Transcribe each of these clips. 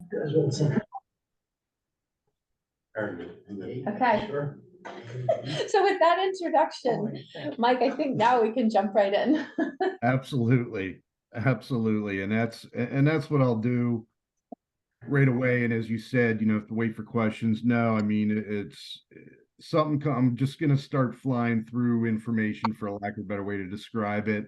Okay. So with that introduction, Mike, I think now we can jump right in. Absolutely. Absolutely. And that's what I'll do right away. And as you said, have to wait for questions. No, I mean, it's something. I'm just going to start flying through information, for lack of a better way to describe it.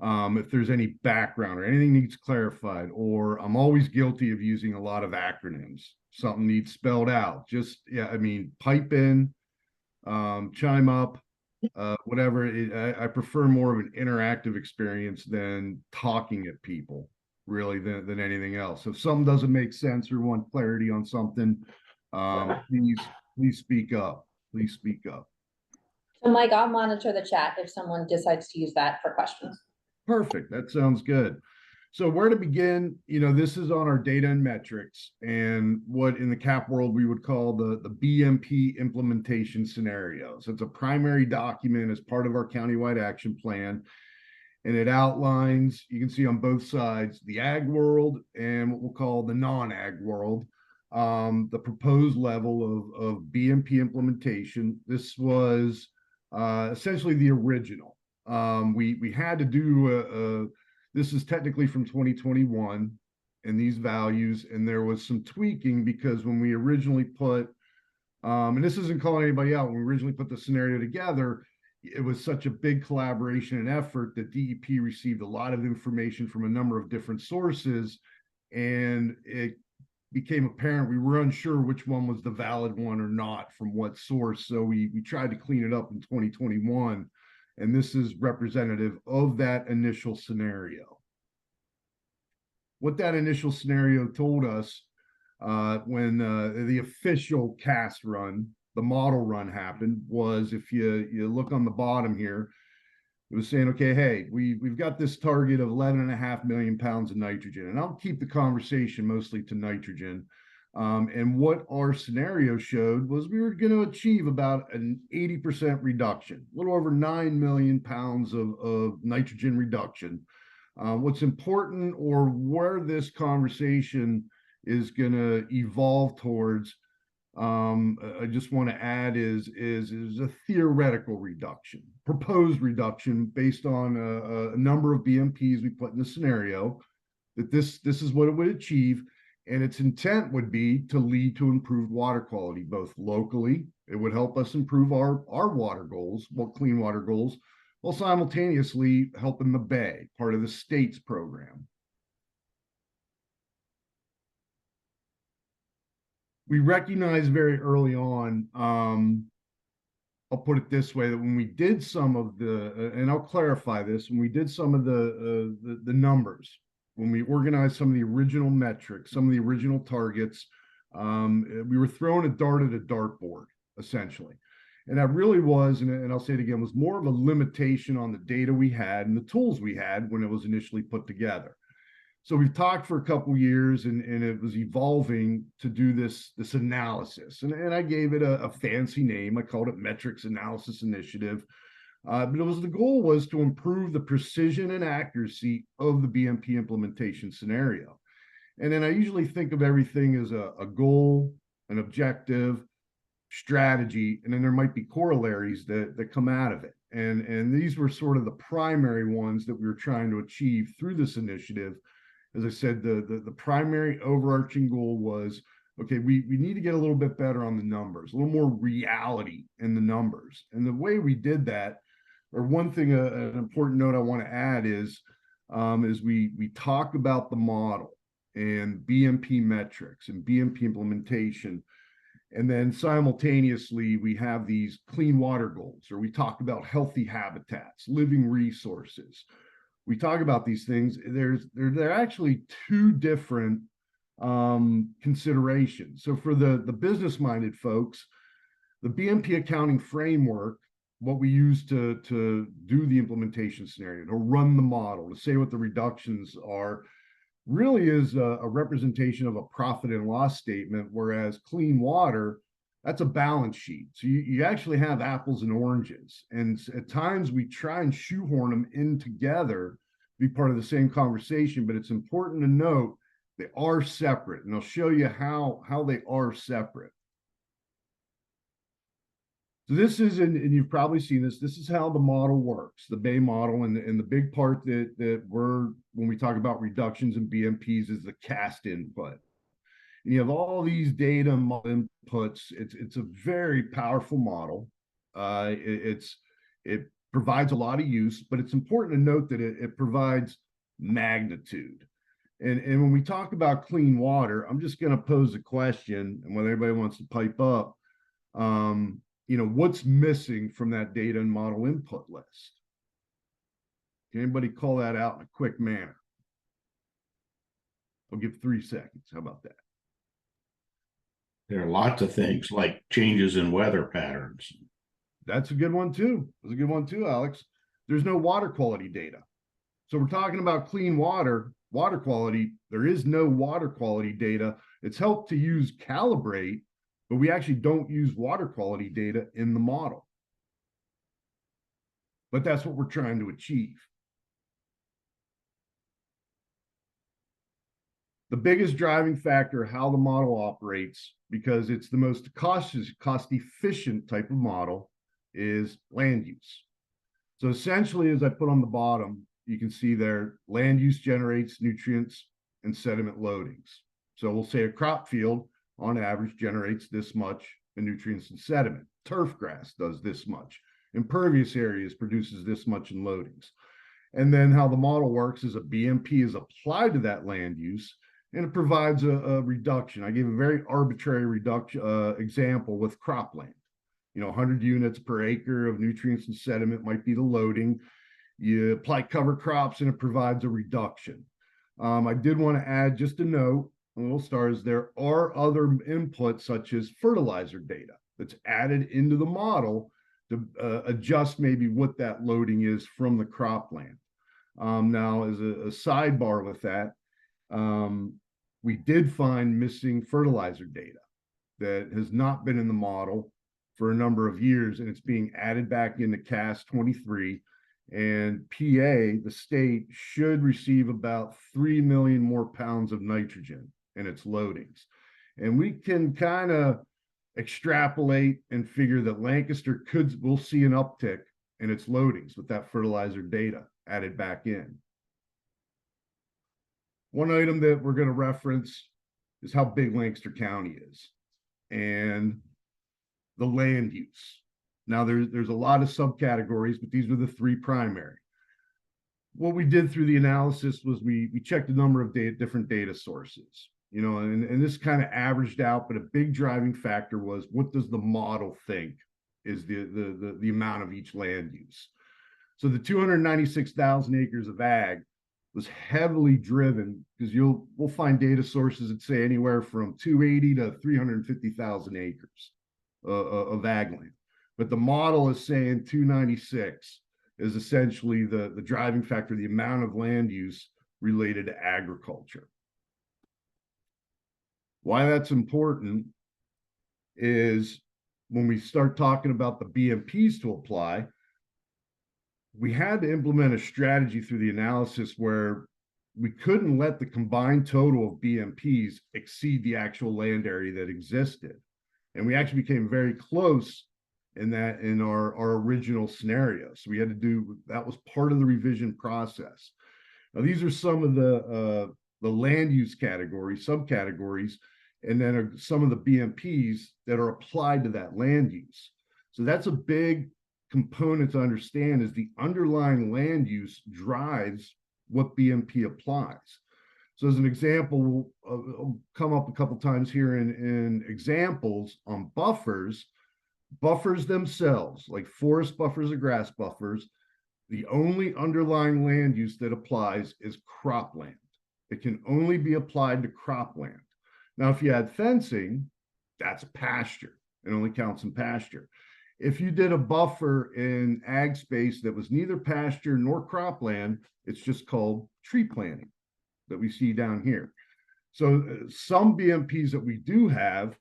If there's any background or anything needs clarified, or I'm always guilty of using a lot of acronyms. Something needs spelled out. Just, yeah, I mean, pipe in, chime up, whatever. I prefer more of an interactive experience than talking at people, really, than anything else. If something doesn't make sense or want clarity on something, please speak up. Please speak up. So Mike, I'll monitor the chat if someone decides to use that for questions. Perfect. That sounds good. So where to begin? This is on our data and metrics, and what in the CAP world we would call the BMP implementation scenario. So it's a primary document as part of our countywide action plan, and it outlines, you can see on both sides, the ag world and what we'll call the non-ag world, the proposed level of BMP implementation. This was essentially the original. We had to do this is technically from 2021 and these values, and there was some tweaking because when we originally put, and this isn't calling anybody out, when we originally put the scenario together, it was such a big collaboration and effort that DEP received a lot of information from a number of different sources, and it became apparent we were unsure which one was the valid one or not from what source. So we tried to clean it up in 2021. And this is representative of that initial scenario. What that initial scenario told us when the official cast run, the model run happened, was if you look on the bottom here, it was saying, okay, hey, we've got this target of 11.5 million pounds of nitrogen. And I'll keep the conversation mostly to nitrogen. And what our scenario showed was we were going to achieve about an 80% reduction, a little over 9 million pounds of nitrogen reduction. What's important, or where this conversation is going to evolve towards, I just want to add is a theoretical reduction, proposed reduction based on a number of BMPs we put in the scenario, that this is what it would achieve. And its intent would be to lead to improved water quality, both locally. It would help us improve our water goals, clean water goals, while simultaneously helping the Bay, part of the state's program. We recognized very early on, I'll put it this way, that when we did some of the, and I'll clarify this, when we did some of the numbers, when we organized some of the original metrics, some of the original targets, we were throwing a dart at a dartboard, essentially. And that really was, and I'll say it again, was more of a limitation on the data we had and the tools we had when it was initially put together. So we've talked for a couple of years, and it was evolving to do this analysis. And I gave it a fancy name. I called it Metrics Analysis Initiative. But the goal was to improve the precision and accuracy of the BMP implementation scenario. And then I usually think of everything as a goal, an objective, strategy, and then there might be corollaries that come out of it. And these were sort of the primary ones that we were trying to achieve through this initiative. As I said, the primary overarching goal was, okay, we need to get a little bit better on the numbers, a little more reality in the numbers. And the way we did that, or one thing, an important note I want to add is we talk about the model and BMP metrics and BMP implementation, and then simultaneously we have these clean water goals, or we talk about healthy habitats, living resources. We talk about these things. They're actually two different considerations. So for the business-minded folks, the BMP accounting framework, what we use to do the implementation scenario, to run the model, to say what the reductions are, really is a representation of a profit and loss statement, whereas clean water, that's a balance sheet. So you actually have apples and oranges. And at times we try and shoehorn them in together, be part of the same conversation, but it's important to note They are separate, and I'll show you how they are separate. So this is, and you've probably seen this, this is how the model works, the Bay model, and the big part that we're, when we talk about reductions in BMPs, is the cast input. And you have all these data inputs. It's a very powerful model. It provides a lot of use, but it's important to note that it provides magnitude. And when we talk about clean water, I'm just going to pose a question, and whether anybody wants to pipe up, what's missing from that data and model input list? Can anybody call that out in a quick manner? I'll give 3 seconds. How about that? There are lots of things like changes in weather patterns. That's a good one too. That's a good one too, Alex. There's no water quality data. So we're talking about clean water quality. There is no water quality data. It's helped to use calibrate, but we actually don't use water quality data in the model. But that's what we're trying to achieve. The biggest driving factor how the model operates, because it's the most cost efficient type of model, is land use. So essentially, as I put on the bottom, you can see there, land use generates nutrients and sediment loadings. So we'll say a crop field on average generates this much in nutrients and sediment. Turf grass does this much. Impervious areas produces this much in loadings. And then how the model works is a BMP is applied to that land use, and it provides a reduction. I gave a very arbitrary reduction example with cropland. 100 units per acre of nutrients and sediment might be the loading. You apply cover crops and it provides a reduction. I did want to add just a note, a little stars, there are other inputs such as fertilizer data that's added into the model to adjust maybe what that loading is from the cropland. Now, as a sidebar with that, we did find missing fertilizer data that has not been in the model for a number of years, and it's being added back into CAS 23. And PA, the state, should receive about 3 million more pounds of nitrogen in its loadings. And we can kind of extrapolate and figure that Lancaster will see an uptick in its loadings with that fertilizer data added back in. One item that we're going to reference is how big Lancaster County is and the land use. Now, there's a lot of subcategories, but these were the 3 primary. What we did through the analysis was we checked a number of different data sources, and this kind of averaged out, but a big driving factor was, what does the model think is the amount of each land use? So the 296,000 acres of ag was heavily driven, because we'll find data sources that say anywhere from 280 to 350,000 acres of ag land. But the model is saying 296 is essentially the driving factor, the amount of land use related to agriculture. Why that's important is when we start talking about the BMPs to apply, we had to implement a strategy through the analysis where we couldn't let the combined total of BMPs exceed the actual land area that existed. And we actually became very close in our original scenario. So we had to do, that was part of the revision process. Now, these are some of the land use categories, subcategories, and then some of the BMPs that are applied to that land use. So that's a big component to understand, is the underlying land use drives what BMP applies. So as an example, will come up a couple times here in examples on buffers. Buffers themselves, like forest buffers or grass buffers, the only underlying land use that applies is cropland. It can only be applied to cropland. Now, if you add fencing, that's pasture. It only counts in pasture. If you did a buffer in ag space that was neither pasture nor cropland, it's just called tree planting that we see down here. So some BMPs that we do have,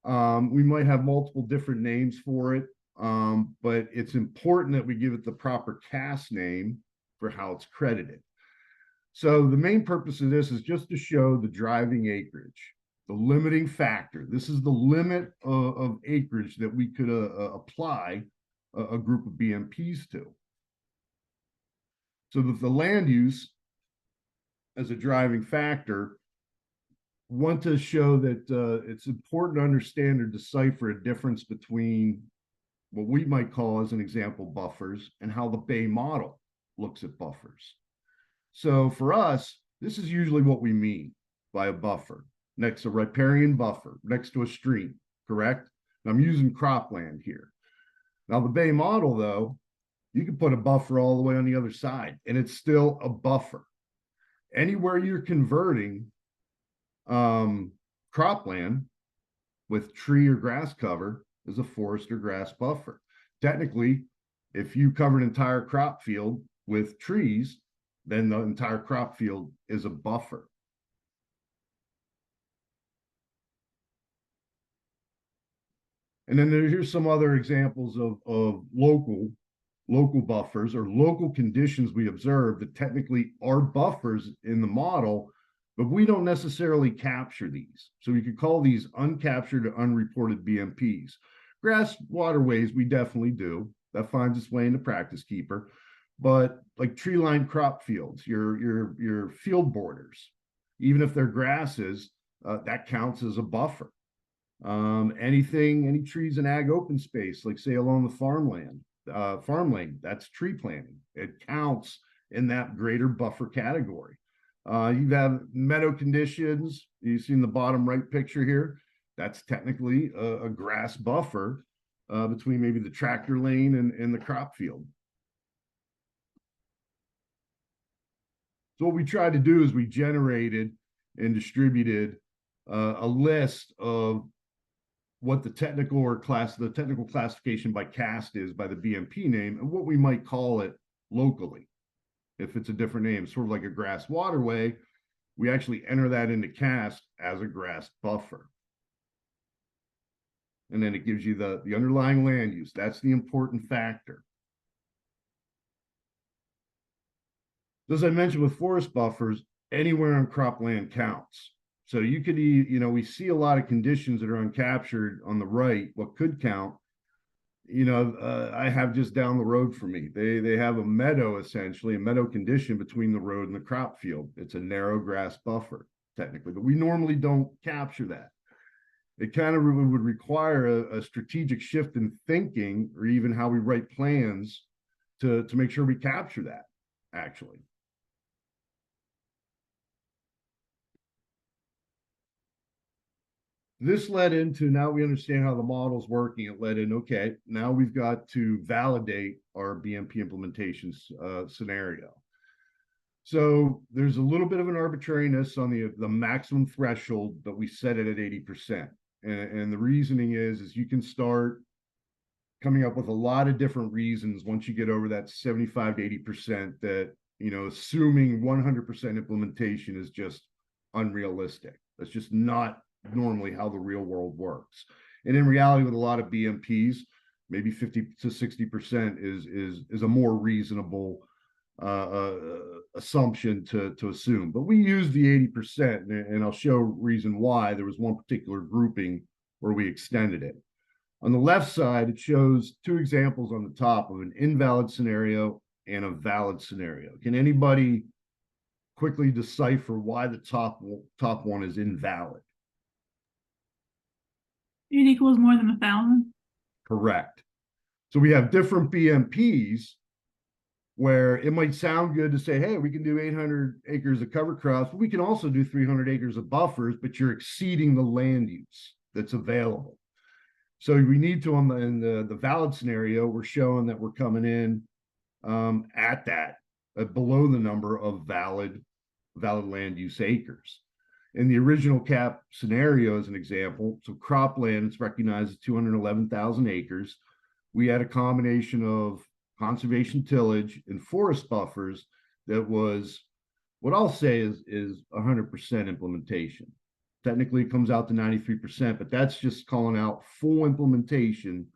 we might have multiple different names for it, but it's important that we give it the proper CAS name for how it's credited. So the main purpose of this is just to show the driving acreage, the limiting factor. This is the limit of acreage that we could apply a group of BMPs to. So that the land use as a driving factor, want to show that it's important to understand or decipher a difference between what we might call, as an example, buffers, and how the Bay model looks at buffers. So for us, this is usually what we mean by a buffer, next to a riparian buffer, next to a stream, correct? And I'm using cropland here. Now the Bay model, though, you can put a buffer all the way on the other side, and it's still a buffer. Anywhere you're converting cropland with tree or grass cover is a forest or grass buffer. Technically, if you cover an entire crop field with trees, then the entire crop field is a buffer. And then here's some other examples of local buffers or local conditions we observe that technically are buffers in the model, but we don't necessarily capture these. So we could call these uncaptured or unreported BMPs. Grass waterways, we definitely do. That finds its way into Practice Keeper. But like tree-lined crop fields, your field borders, even if they're grasses, that counts as a buffer. Any trees in ag open space, like say along the farmland, farm lane, that's tree planting. It counts in that greater buffer category. You have meadow conditions. You see in the bottom right picture here, that's technically a grass buffer between maybe the tractor lane and the crop field. So what we tried to do is we generated and distributed a list of what the technical classification by CAST is by the BMP name, and what we might call it locally. If it's a different name, sort of like a grass waterway, we actually enter that into CAST as a grass buffer. And then it gives you the underlying land use. That's the important factor. As I mentioned with forest buffers, anywhere on cropland counts. So you could, we see a lot of conditions that are uncaptured on the right, what could count. I have just down the road from me, they have a meadow, essentially a meadow condition between the road and the crop field. It's a narrow grass buffer technically, but we normally don't capture that. It kind of would require a strategic shift in thinking, or even how we write plans to make sure we capture that actually. This led into, now we understand how the model's working. It led in, okay, now we've got to validate our BMP implementation scenario. So there's a little bit of an arbitrariness on the maximum threshold, but we set it at 80%. And the reasoning is you can start coming up with a lot of different reasons once you get over that 75 to 80% that, assuming 100% implementation is just unrealistic. That's just not normally how the real world works. And in reality, with a lot of BMPs, maybe 50 to 60% is a more reasonable assumption to assume. But we use the 80%, and I'll show reason why. There was one particular grouping where we extended it. On the left side, it shows two examples on the top of an invalid scenario and a valid scenario. Can anybody quickly decipher why the top one is invalid? It equals more than 1,000. Correct. So we have different BMPs where it might sound good to say, hey, we can do 800 acres of cover crops, but we can also do 300 acres of buffers, but you're exceeding the land use that's available. So we need to, in the valid scenario, we're showing that we're coming in at below the number of valid land use acres. In the original cap scenario, as an example, so cropland, it's recognized as 211,000 acres. We had a combination of conservation tillage and forest buffers that was, what I'll say is 100% implementation. Technically, it comes out to 93%, but that's just calling out full implementation,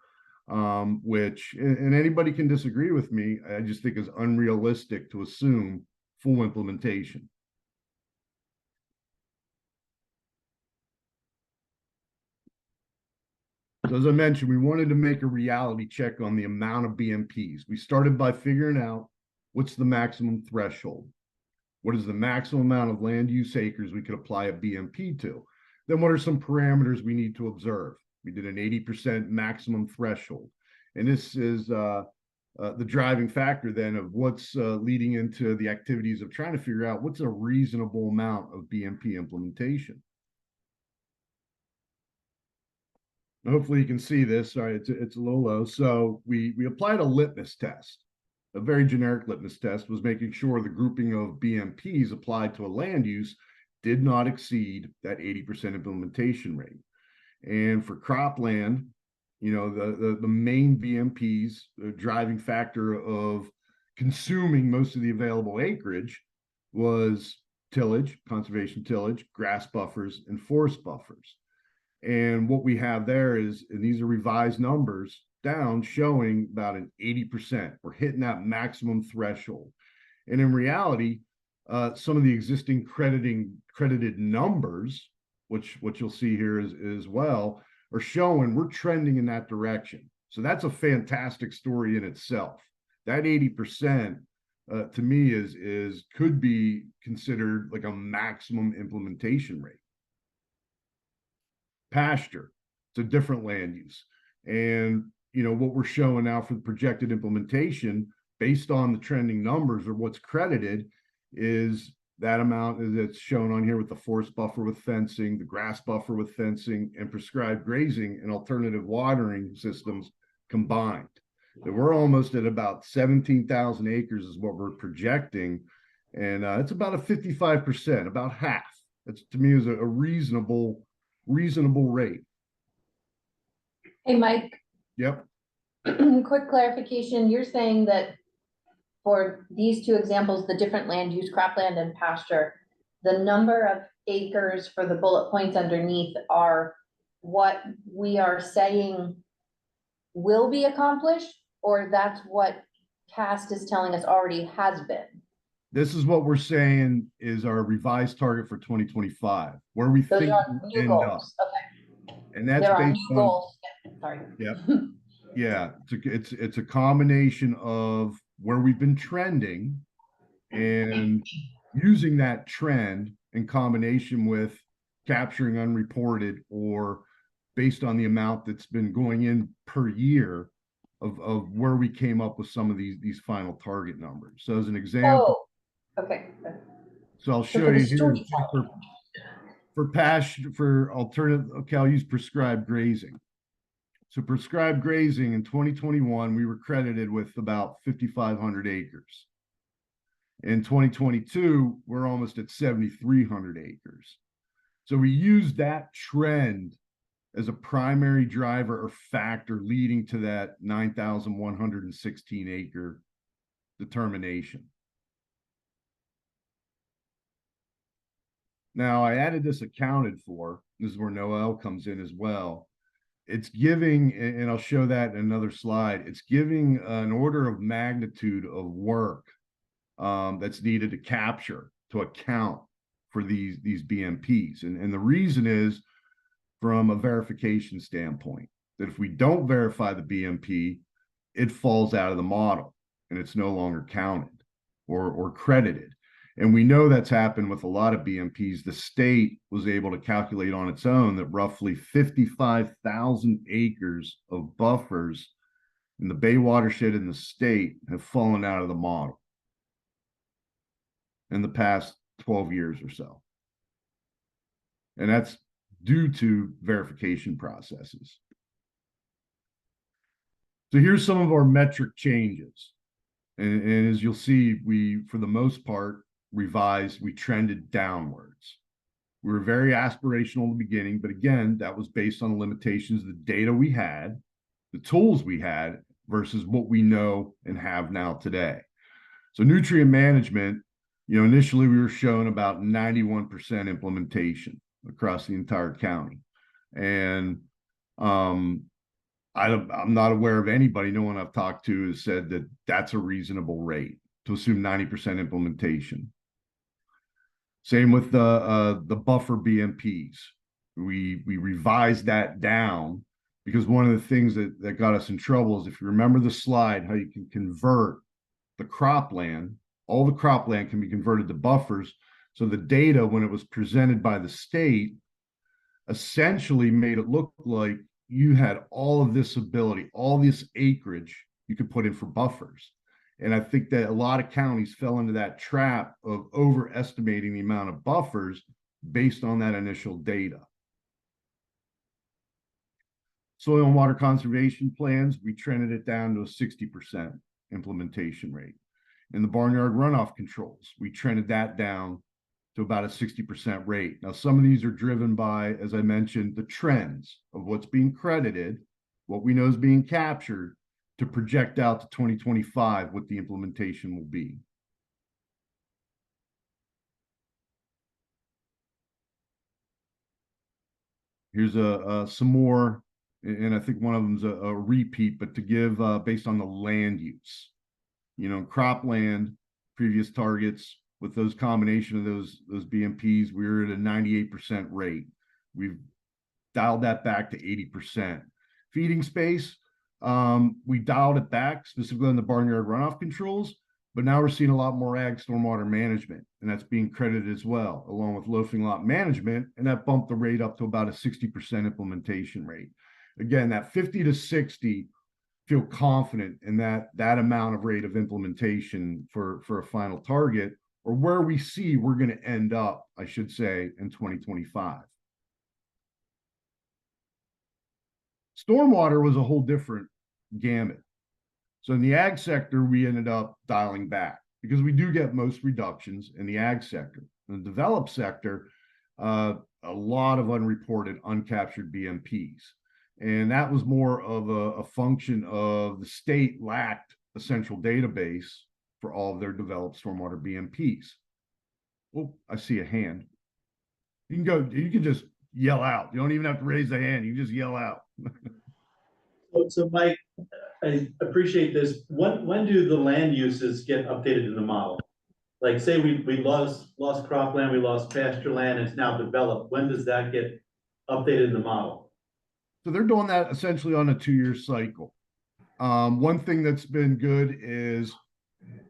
which, and anybody can disagree with me, I just think is unrealistic to assume full implementation. So as I mentioned, we wanted to make a reality check on the amount of BMPs. We started by figuring out what's the maximum threshold. What is the maximum amount of land use acres we could apply a BMP to? Then what are some parameters we need to observe? We did an 80% maximum threshold. And this is the driving factor then of what's leading into the activities of trying to figure out what's a reasonable amount of BMP implementation. Hopefully you can see this. Sorry, it's a little low. So we applied a litmus test. A very generic litmus test was making sure the grouping of BMPs applied to a land use did not exceed that 80% implementation rate. And for cropland, you know, the main BMPs, the driving factor of consuming most of the available acreage was tillage, conservation tillage, grass buffers, and forest buffers. And what we have there is, and these are revised numbers down, showing about an 80%. We're hitting that maximum threshold. And in reality, some of the existing credited numbers, which you'll see here as well, are showing we're trending in that direction. So that's a fantastic story in itself. That 80% to me could be considered like a maximum implementation rate. Pasture, it's a different land use. And you know what we're showing now for the projected implementation based on the trending numbers or what's credited is that amount that's shown on here with the forest buffer with fencing, the grass buffer with fencing, and prescribed grazing and alternative watering systems combined. So we're almost at about 17,000 acres is what we're projecting. And it's about a 55%, about half. That's to me is a reasonable rate. Hey, Mike, Yep. quick clarification. You're saying that for these two examples, the different land use, cropland and pasture, the number of acres for the bullet points underneath are what we are saying will be accomplished, or that's what CAST is telling us already has been? This is what we're saying is our revised target for 2025, where we Those think are we'll new end goals. up. Okay. And that's There are based new on goals. Sorry. Yep. Yeah, it's a combination of where we've been trending and using that trend in combination with capturing unreported or based on the amount that's been going in per year of where we came up with some of these final target numbers. So as an example, okay. so I'll So show for the you here storytelling. for pasture, for alternative, okay, I'll use prescribed grazing. So prescribed grazing in 2021, we were credited with about 5,500 acres. In 2022, we're almost at 7,300 acres. So we used that trend as a primary driver or factor leading to that 9,116 acre determination. Now I added this accounted for. This is where Noel comes in as well. It's giving, and I'll show that in another slide, it's giving an order of magnitude of work that's needed to capture, to account for these BMPs. And the reason is from a verification standpoint, that if we don't verify the BMP, it falls out of the model and it's no longer counted or credited. And we know that's happened with a lot of BMPs. The state was able to calculate on its own that roughly 55,000 acres of buffers in the Bay watershed in the state have fallen out of the model in the past 12 years or so. And that's due to verification processes. So here's some of our metric changes. And as you'll see, we, for the most part, revised, we trended downwards. We were very aspirational in the beginning, but again, that was based on the limitations, the data we had, the tools we had versus what we know and have now today. So nutrient management, you know, initially we were showing about 91% implementation across the entire county. And I'm not aware of anybody, no one I've talked to has said that that's a reasonable rate to assume 90% implementation. Same with the buffer BMPs. We revised that down because one of the things that got us in trouble is, if you remember the slide, how you can convert the cropland, all the cropland can be converted to buffers. So the data, when it was presented by the state, essentially made it look like you had all of this ability, all this acreage you could put in for buffers. And I think that a lot of counties fell into that trap of overestimating the amount of buffers based on that initial data. Soil and water conservation plans, we trended it down to a 60% implementation rate. In the barnyard runoff controls, we trended that down to about a 60% rate. Now, some of these are driven by, as I mentioned, the trends of what's being credited, what we know is being captured, to project out to 2025 what the implementation will be. Here's some more, and I think one of them's a repeat, but to give based on the land use. You know, cropland, previous targets, with those combination of those BMPs, we were at a 98% rate. We've dialed that back to 80%. Feeding space, we dialed it back specifically on the barnyard runoff controls, but now we're seeing a lot more ag stormwater management, and that's being credited as well, along with loafing lot management, and that bumped the rate up to about a 60% implementation rate. Again, that 50 to 60, feel confident in that amount of rate of implementation for a final target, or where we see we're going to end up, I should say, in 2025. Stormwater was a whole different gamut. So in the ag sector, we ended up dialing back because we do get most reductions in the ag sector. In the developed sector, a lot of unreported, uncaptured BMPs. And that was more of a function of the state lacked a central database for all of their developed stormwater BMPs. Oh, I see a hand. You can just yell out. You don't even have to raise the hand. You can just yell out. So Mike, I appreciate this. When do the land uses get updated in the model? Like, say we lost cropland, we lost pasture land, it's now developed. When does that get updated in the model? So they're doing that essentially on a 2-year cycle. One thing that's been good is,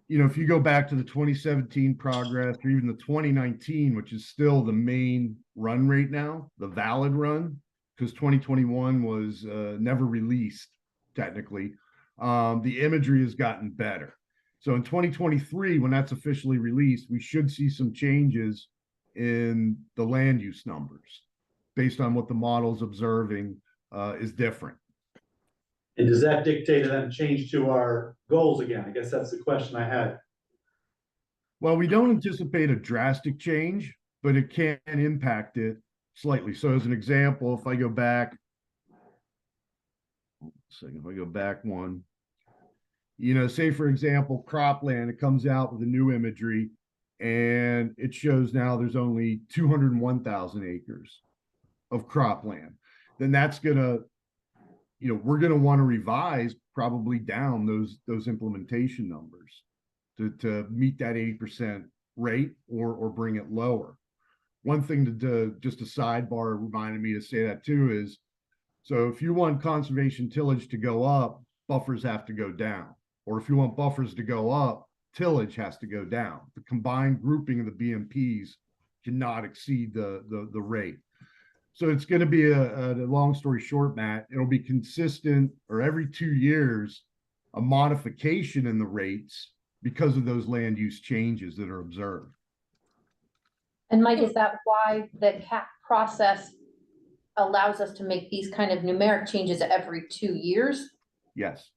you know, if you go back to the 2017 progress, or even the 2019, which is still the main run rate now, the valid run, because 2021 was never released technically. The imagery has gotten better. So in 2023, when that's officially released, we should see some changes in the land use numbers based on what the model's observing is different. And does that dictate and then change to our goals again? I guess that's the question I had. Well, we don't anticipate a drastic change, but it can impact it slightly. So as an example, if I go back one, you know, say for example, cropland, it comes out with a new imagery and it shows now there's only 201,000 acres of cropland. Then that's gonna, you know, we're gonna want to revise probably down those implementation numbers to meet that 80% rate or bring it lower. One thing to just a sidebar reminded me to say that too is, so if you want conservation tillage to go up, buffers have to go down. Or if you want buffers to go up, tillage has to go down. The combined grouping of the BMPs cannot exceed the rate. So it's going to be a long story short, Matt, it'll be consistent, or every 2 years, a modification in the rates because of those land use changes that are observed. And Mike, is that why the CAP process allows us to make these kind of numeric changes every 2 years? Yes.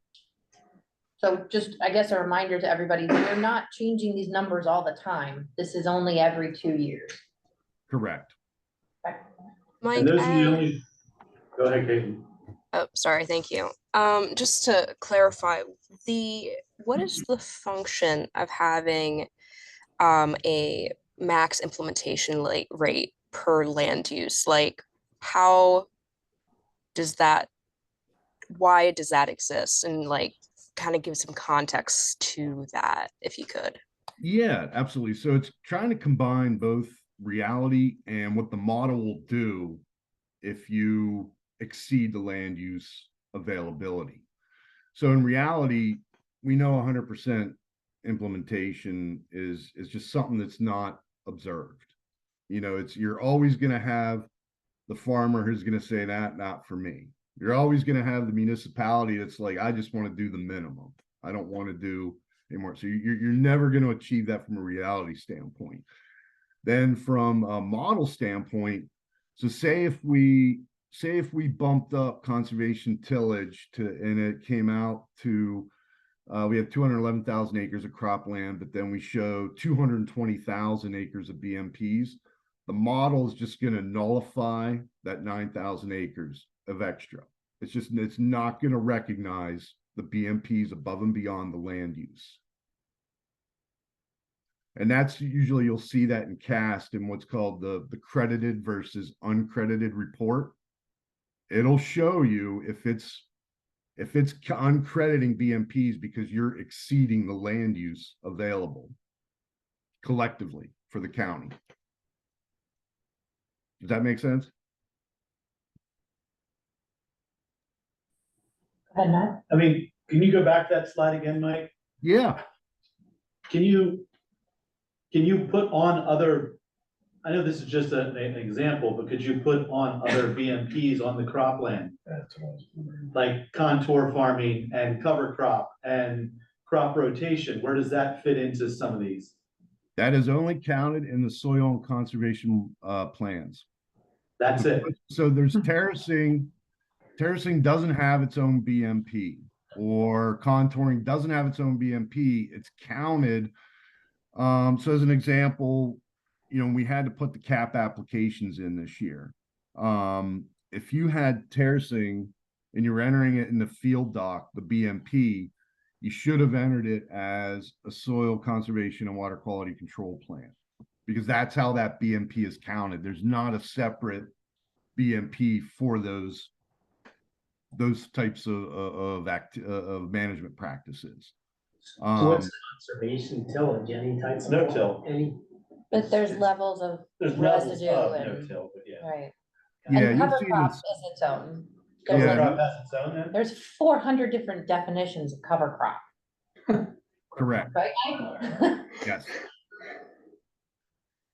So just, I guess, a reminder to everybody, we're not changing these numbers all the time. This is only every 2 years. Correct. Okay. Mike, and those are the only... Go ahead, Caitlin. Oh, sorry, thank you. Just to clarify, what is the function of having a max implementation rate per land use? Like, how does that, why does that exist? And like, kind of give some context to that, if you could. Yeah, absolutely. So it's trying to combine both reality and what the model will do if you exceed the land use availability. So in reality, we know 100% implementation is just something that's not observed. You know, you're always going to have the farmer who's going to say that, not for me. You're always going to have the municipality that's like, I just want to do the minimum. I don't want to do anymore. So you're never going to achieve that from a reality standpoint. Then from a model standpoint, so say if we bumped up conservation tillage and it came out to we have 211,000 acres of cropland, but then we show 220,000 acres of BMPs. The model is just going to nullify that 9,000 acres of extra. It's not going to recognize the BMPs above and beyond the land use. And that's usually, you'll see that in CAST in what's called the credited versus uncredited report. It'll show you if it's uncrediting BMPs because you're exceeding the land use available collectively for the county. Does that make sense? Go ahead, Matt. I mean, can you go back to that slide again, Mike? Yeah. Can you put on other, I know this is just an example, but could you put on other BMPs on the cropland? That's what I was wondering. Like contour farming and cover crop and crop rotation, where does that fit into some of these? That is only counted in the soil and conservation plans. That's it. So there's terracing. Terracing doesn't have its own BMP, or contouring doesn't have its own BMP. It's counted. So as an example, you know, we had to put the CAP applications in this year. If you had terracing and you're entering it in the field doc, the BMP, you should have entered it as a soil conservation and water quality control plan, because that's how that BMP is counted. There's not a separate BMP for those types of management practices. What's conservation tillage, any types of? No till. Any, But there's levels of There's levels residue of and, no-till, but yeah. right. Yeah, And you've cover seen crop this. is its own. Cover Yeah. crop has its own then? There's 400 different definitions of cover crop, Correct. right? Yes. but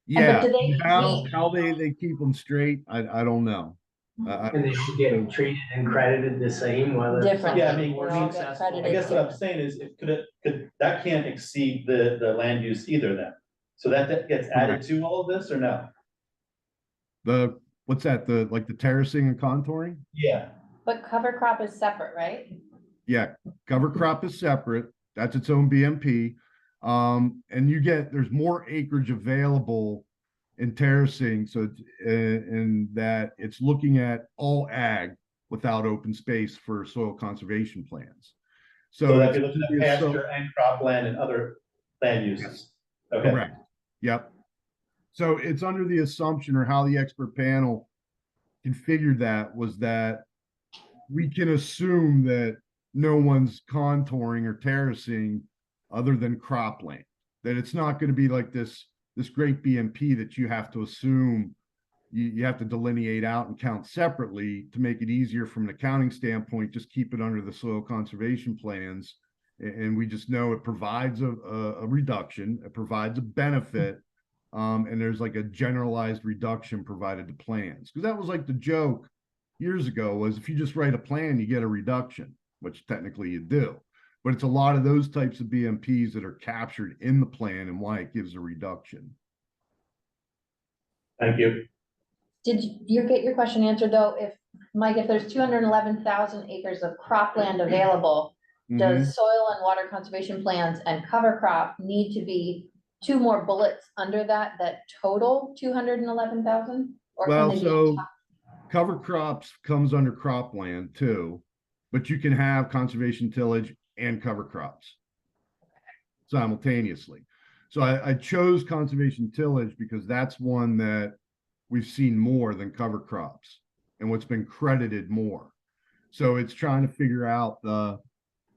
Yeah. do they How they keep them straight, I don't know. and they should get them treated and credited the same, whether. Different. Yeah, I mean, Or They all get successful. credited. I guess what I'm saying is, that can't exceed the land use either then. So that gets added to all of this or no? What's that? Like the terracing and contouring? Yeah. But cover crop is separate, right? Yeah, cover crop is separate. That's its own BMP. And there's more acreage available in terracing. So in that it's looking at all ag without open space for soil conservation plans. So that you're looking at pasture and cropland and other land uses. Okay. Correct. Yep. So it's under the assumption, or how the expert panel configured that, was that we can assume that no one's contouring or terracing other than cropland, that it's not going to be like this great BMP that you have to assume you have to delineate out and count separately to make it easier from an accounting standpoint. Just keep it under the soil conservation plans. And we just know it provides a reduction, it provides a benefit. And there's like a generalized reduction provided to plans. Because that was like the joke years ago, was if you just write a plan, you get a reduction, which technically you do. But it's a lot of those types of BMPs that are captured in the plan and why it gives a reduction. Thank you. Did you get your question answered though? Mike, if there's 211,000 acres of cropland available, does soil and water conservation plans and cover crop need to be two more bullets under that total 211,000? Well, so cover crops comes under cropland too, but you can have conservation tillage and cover crops simultaneously. So I chose conservation tillage because that's one that we've seen more than cover crops and what's been credited more. So it's trying to figure out the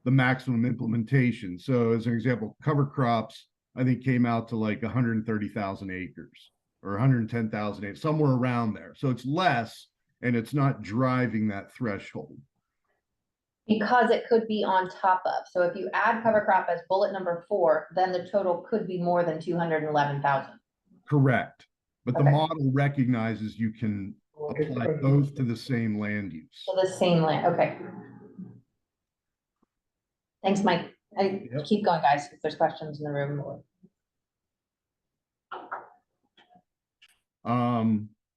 maximum implementation. So as an example, cover crops, I think, came out to like 130,000 acres or 110,000 acres, somewhere around there. So it's less, and it's not driving that threshold. Because it could be on top of. So if you add cover crop as bullet number 4, then the total could be more than 211,000. Correct. But the Okay. model recognizes you can apply both to the same land use. So the same land, okay. Thanks, Mike. Yep. Keep going, guys, if there's questions in the room.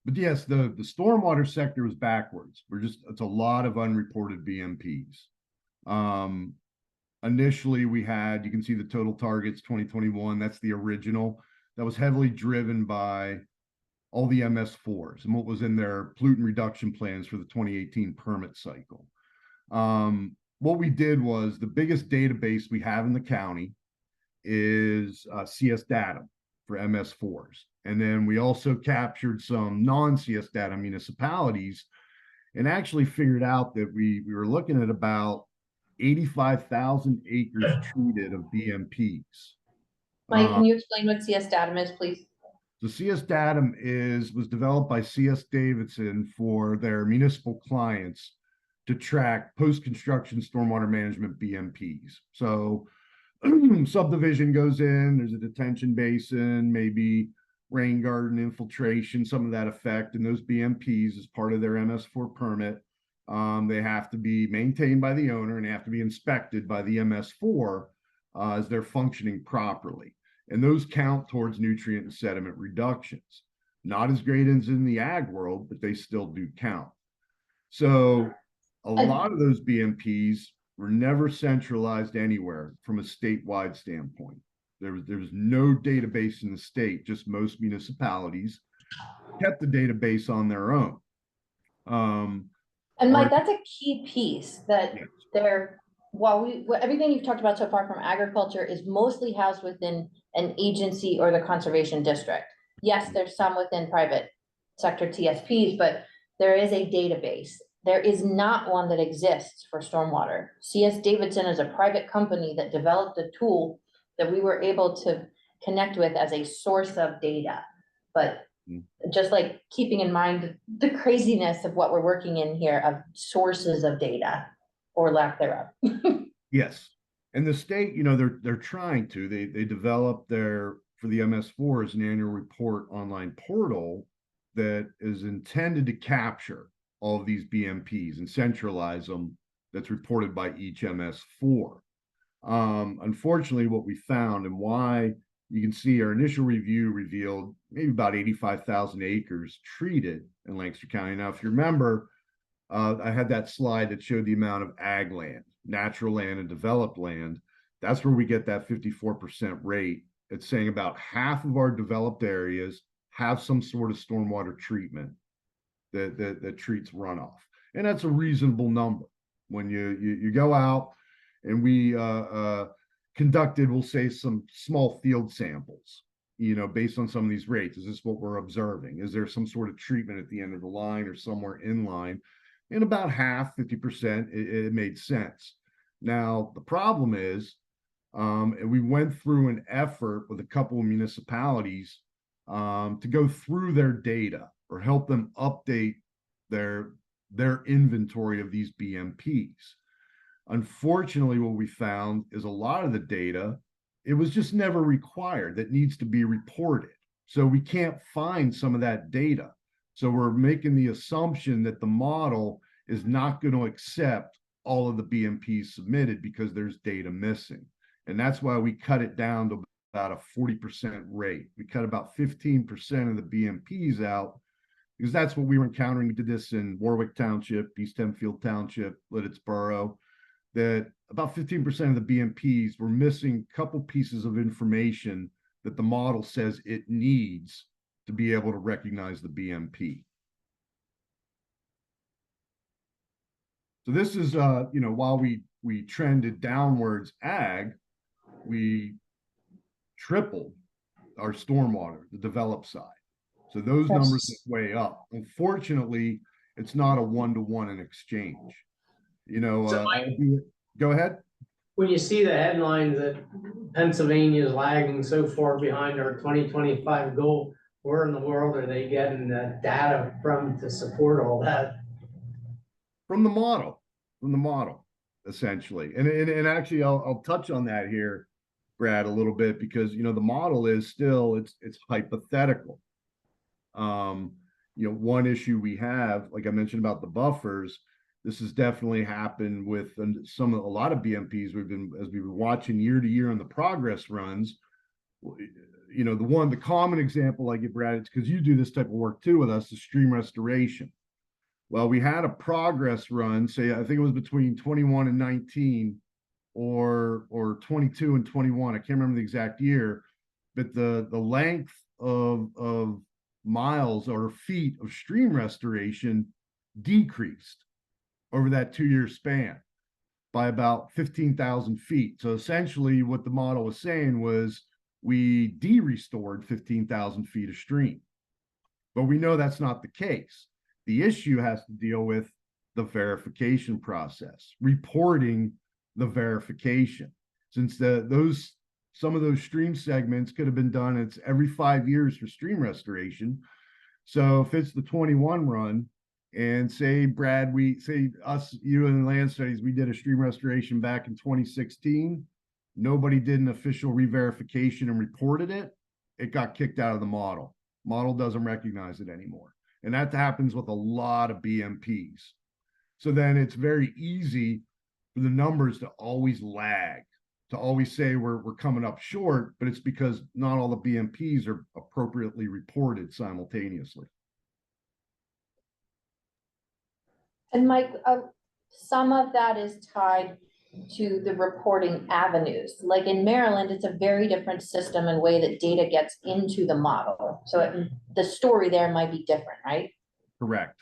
But yes, the stormwater sector is backwards. It's a lot of unreported BMPs. Initially we had, you can see the total targets 2021, that's the original. That was heavily driven by all the MS4s and what was in their pollutant reduction plans for the 2018 permit cycle. What we did was, the biggest database we have in the county is CS data for MS4s. And then we also captured some non-CS data municipalities and actually figured out that we were looking at about 85,000 acres treated of BMPs. Mike, can you explain what CS Datum is, please? The CS Datum was developed by CS Davidson for their municipal clients to track post-construction stormwater management BMPs. So subdivision goes in, there's a detention basin, maybe rain garden infiltration, some of that effect, and those BMPs as part of their MS4 permit, they have to be maintained by the owner and they have to be inspected by the MS4 as they're functioning properly. And those count towards nutrient and sediment reductions. Not as great as in the ag world, but they still do count. So a lot of those BMPs were never centralized anywhere from a statewide standpoint. There was no database in the state, just most municipalities kept the database on their own. And Mike, that's a key piece that everything you've talked about so far from agriculture is mostly housed within an agency or the conservation district. Yes, there's some within private sector TSPs, but there is a database. There is not one that exists for stormwater. CS Davidson is a private company that developed a tool that we were able to connect with as a source of data. But just like keeping in mind the craziness of what we're working in here of sources of data or lack thereof. Yes. And the state, they're trying to, they developed for the MS4s an annual report online portal that is intended to capture all of these BMPs and centralize them, that's reported by each MS4. Unfortunately, what we found and why you can see our initial review revealed maybe about 85,000 acres treated in Lancaster County. Now, if you remember, I had that slide that showed the amount of ag land, natural land and developed land. That's where we get that 54% rate. It's saying about half of our developed areas have some sort of stormwater treatment that treats runoff. And that's a reasonable number. When you go out and we conducted, we'll say, some small field samples, based on some of these rates. Is this what we're observing? Is there some sort of treatment at the end of the line or somewhere in line? And about half, 50%, it made sense. Now, the problem is, we went through an effort with a couple of municipalities to go through their data or help them update their inventory of these BMPs. Unfortunately, what we found is a lot of the data, it was just never required, that needs to be reported. So we can't find some of that data. So we're making the assumption that the model is not going to accept all of the BMPs submitted because there's data missing. And that's why we cut it down to about a 40% rate. We cut about 15% of the BMPs out because that's what we were encountering. We did this in Warwick Township, East Hempfield Township, Liddittsboro, that about 15% of the BMPs were missing a couple pieces of information that the model says it needs to be able to recognize the BMP. So this is, while we trended downwards ag, we tripled our stormwater, the developed side. So those numbers is way up. Unfortunately, it's not a one-to-one in exchange. Go ahead. When you see the headlines that Pennsylvania is lagging so far behind our 2025 goal, where in the world are they getting the data from to support all that? From the model, essentially. And actually, I'll touch on that here, Brad, a little bit, because, you know, the model is still, it's hypothetical. You know, one issue we have, like I mentioned about the buffers, this has definitely happened with a lot of BMPs as we've been watching year to year on the progress runs. You know, the common example I give, Brad, it's because you do this type of work too with us, is stream restoration. Well, we had a progress run, say, I think it was between 21 and 19 or 22 and 21. I can't remember the exact year, but the length of miles or feet of stream restoration decreased over that 2-year span by about 15,000 feet. So essentially what the model was saying was we de-restored 15,000 feet of stream. But we know that's not the case. The issue has to deal with the verification process, reporting the verification. Since some of those stream segments could have been done, it's every 5 years for stream restoration. So if it's the 21 run, and say, Brad, you and Land Studies, we did a stream restoration back in 2016. Nobody did an official re-verification and reported it. It got kicked out of the model. Model doesn't recognize it anymore. And that happens with a lot of BMPs. So then it's very easy for the numbers to always lag, to always say we're coming up short, but it's because not all the BMPs are appropriately reported simultaneously. And Mike, some of that is tied to the reporting avenues. Like in Maryland, it's a very different system and way that data gets into the model. So the story there might be different, right? Correct.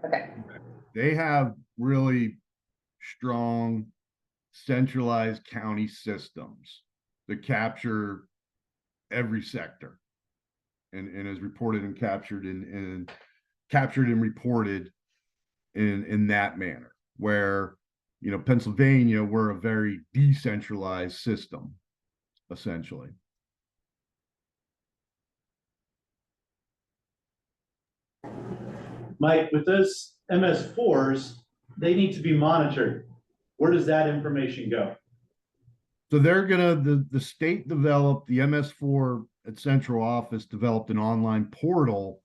Okay. They have really strong centralized county systems that capture every sector and is reported and captured and reported in that manner, where, you know, Pennsylvania, we're a very decentralized system, essentially. Mike, with those MS4s, they need to be monitored. Where does that information go? So they're the state developed, the MS4 at central office developed an online portal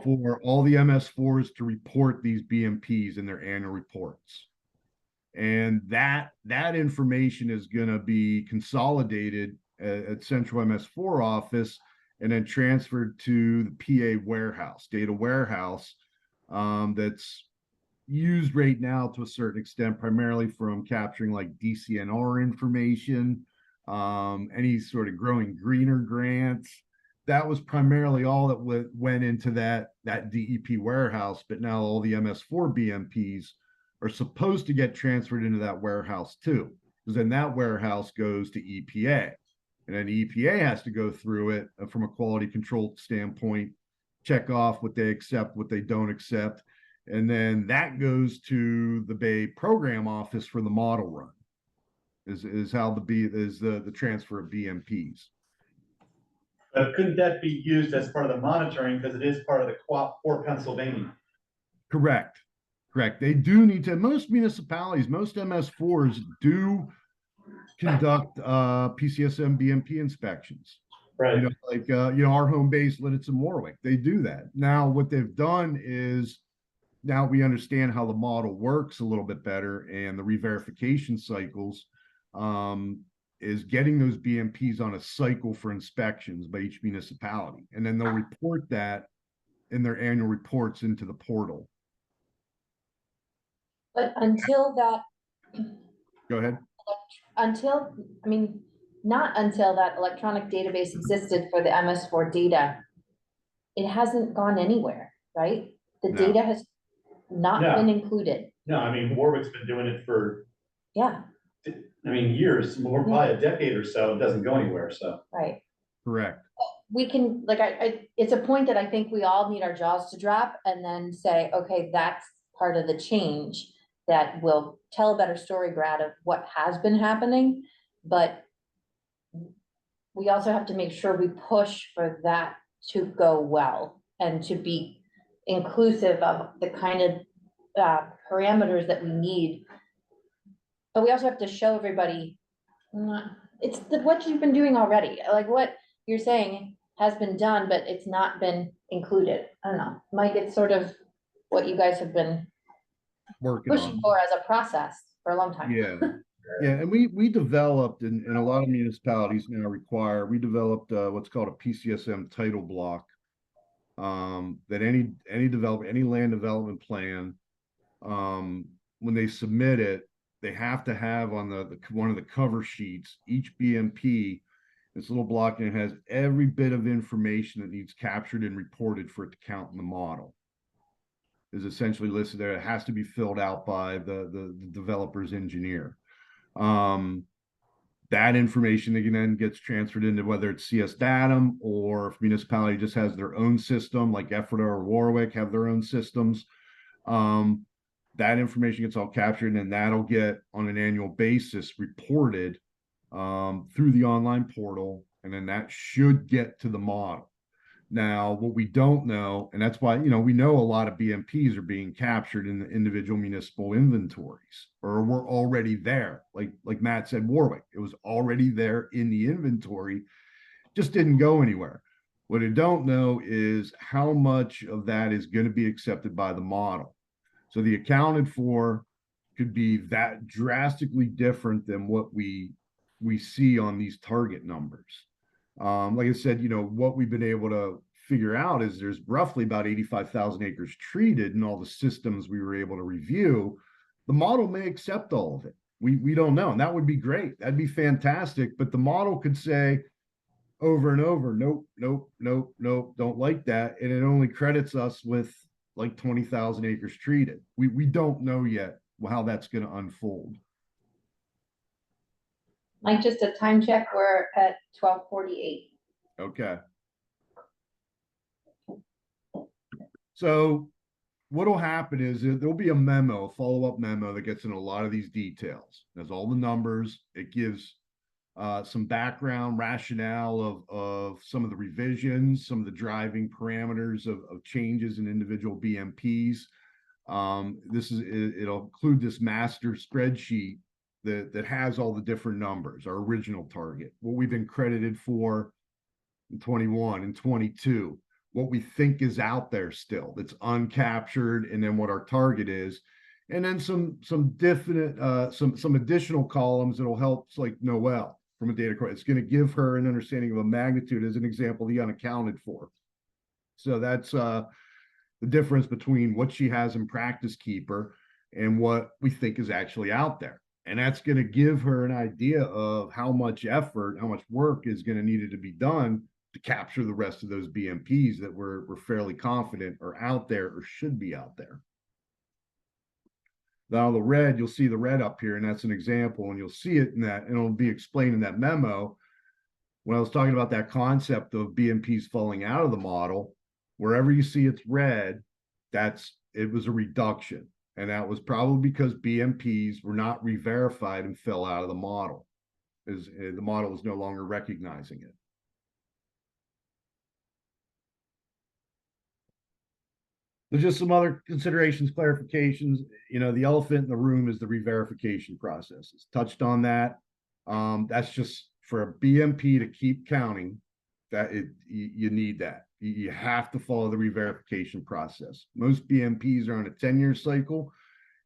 for all the MS4s to report these BMPs in their annual reports. And that information is going to be consolidated at central MS4 office and then transferred to the PA warehouse, data warehouse, that's used right now to a certain extent, primarily from capturing like DCNR information, any sort of growing greener grants. That was primarily all that went into that DEP warehouse, but now all the MS4 BMPs are supposed to get transferred into that warehouse too, because then that warehouse goes to EPA, and then EPA has to go through it from a quality control standpoint, check off what they accept, what they don't accept, and then that goes to the Bay Program Office for the model run. Is how the transfer of BMPs. But couldn't that be used as part of the monitoring, because it is part of the co-op for Pennsylvania? Correct. They do need to, most municipalities, most MS4s do conduct PCSM BMP inspections. Right. You know, like our home base, Lidditz and Warwick, they do that. Now, what they've done is now we understand how the model works a little bit better, and the re-verification cycles is getting those BMPs on a cycle for inspections by each municipality. And then they'll report that in their annual reports into the portal. But until that, Go ahead. not until that electronic database existed for the MS4 data, it hasn't gone anywhere, right? The No. data has not No. been included. No, I mean, Warwick's been doing it for, Yeah, years, more, probably a decade or so. It doesn't go anywhere, so. right. Correct. We can, like, it's a point that I think we all need our jaws to drop and then say, okay, that's part of the change that will tell a better story, Brad, of what has been happening. But we also have to make sure we push for that to go well and to be inclusive of the kind of parameters that we need. But we also have to show everybody, it's what you've been doing already, like what you're saying has been done, but it's not been included. I don't know, Mike, it's sort of what you guys have been Working pushing on. for as a process for a long time. Yeah. Yeah, and we developed, and a lot of municipalities now require, we developed what's called a PCSM title block. That any developer, any land development plan, when they submit it, they have to have on the one of the cover sheets, each BMP, this little block, and it has every bit of information that needs captured and reported for it to count in the model. Is essentially listed there. It has to be filled out by the developer's engineer. That information again then gets transferred into whether it's CS Datum, or if municipality just has their own system, like Ephrata or Warwick have their own systems. That information gets all captured, and that'll get on an annual basis reported through the online portal, and then that should get to the model. Now, what we don't know, and that's why, we know a lot of BMPs are being captured in the individual municipal inventories, or we're already there. Like Matt said, Warwick, it was already there in the inventory, just didn't go anywhere. What I don't know is how much of that is going to be accepted by the model. So the accounted for could be that drastically different than what we see on these target numbers. Like I said, what we've been able to figure out is there's roughly about 85,000 acres treated in all the systems we were able to review. The model may accept all of it. We don't know, and that would be great. That'd be fantastic. But the model could say over and over, nope, nope, nope, nope, don't like that, and it only credits us with like 20,000 acres treated. We don't know yet how that's going to unfold. Like, just a time check, we're at 12:48. Okay. So what'll happen is there'll be a memo, a follow-up memo that gets in a lot of these details. There's all the numbers. It gives some background rationale of some of the revisions, some of the driving parameters of changes in individual BMPs. It'll include this master spreadsheet that has all the different numbers, our original target, what we've been credited for in 21 and 22, what we think is out there still that's uncaptured, and then what our target is, and then some definite some additional columns that'll help, like Noelle from a data core. It's going to give her an understanding of a magnitude, as an example, the unaccounted for. So that's the difference between what she has in Practice Keeper and what we think is actually out there. And that's going to give her an idea of how much effort, how much work is going to need to be done to capture the rest of those BMPs that we're fairly confident are out there or should be out there. Now the red, you'll see the red up here, and that's an example, and you'll see it in that, and it'll be explained in that memo. When I was talking about that concept of BMPs falling out of the model, wherever you see it's red, it was a reduction. And that was probably because BMPs were not re-verified and fell out of the model, as the model was no longer recognizing it. There's just some other considerations, clarifications. The elephant in the room is the re-verification process. It's touched on that. That's just for a BMP to keep counting. You need that. You have to follow the re-verification process. Most BMPs are on a 10-year cycle,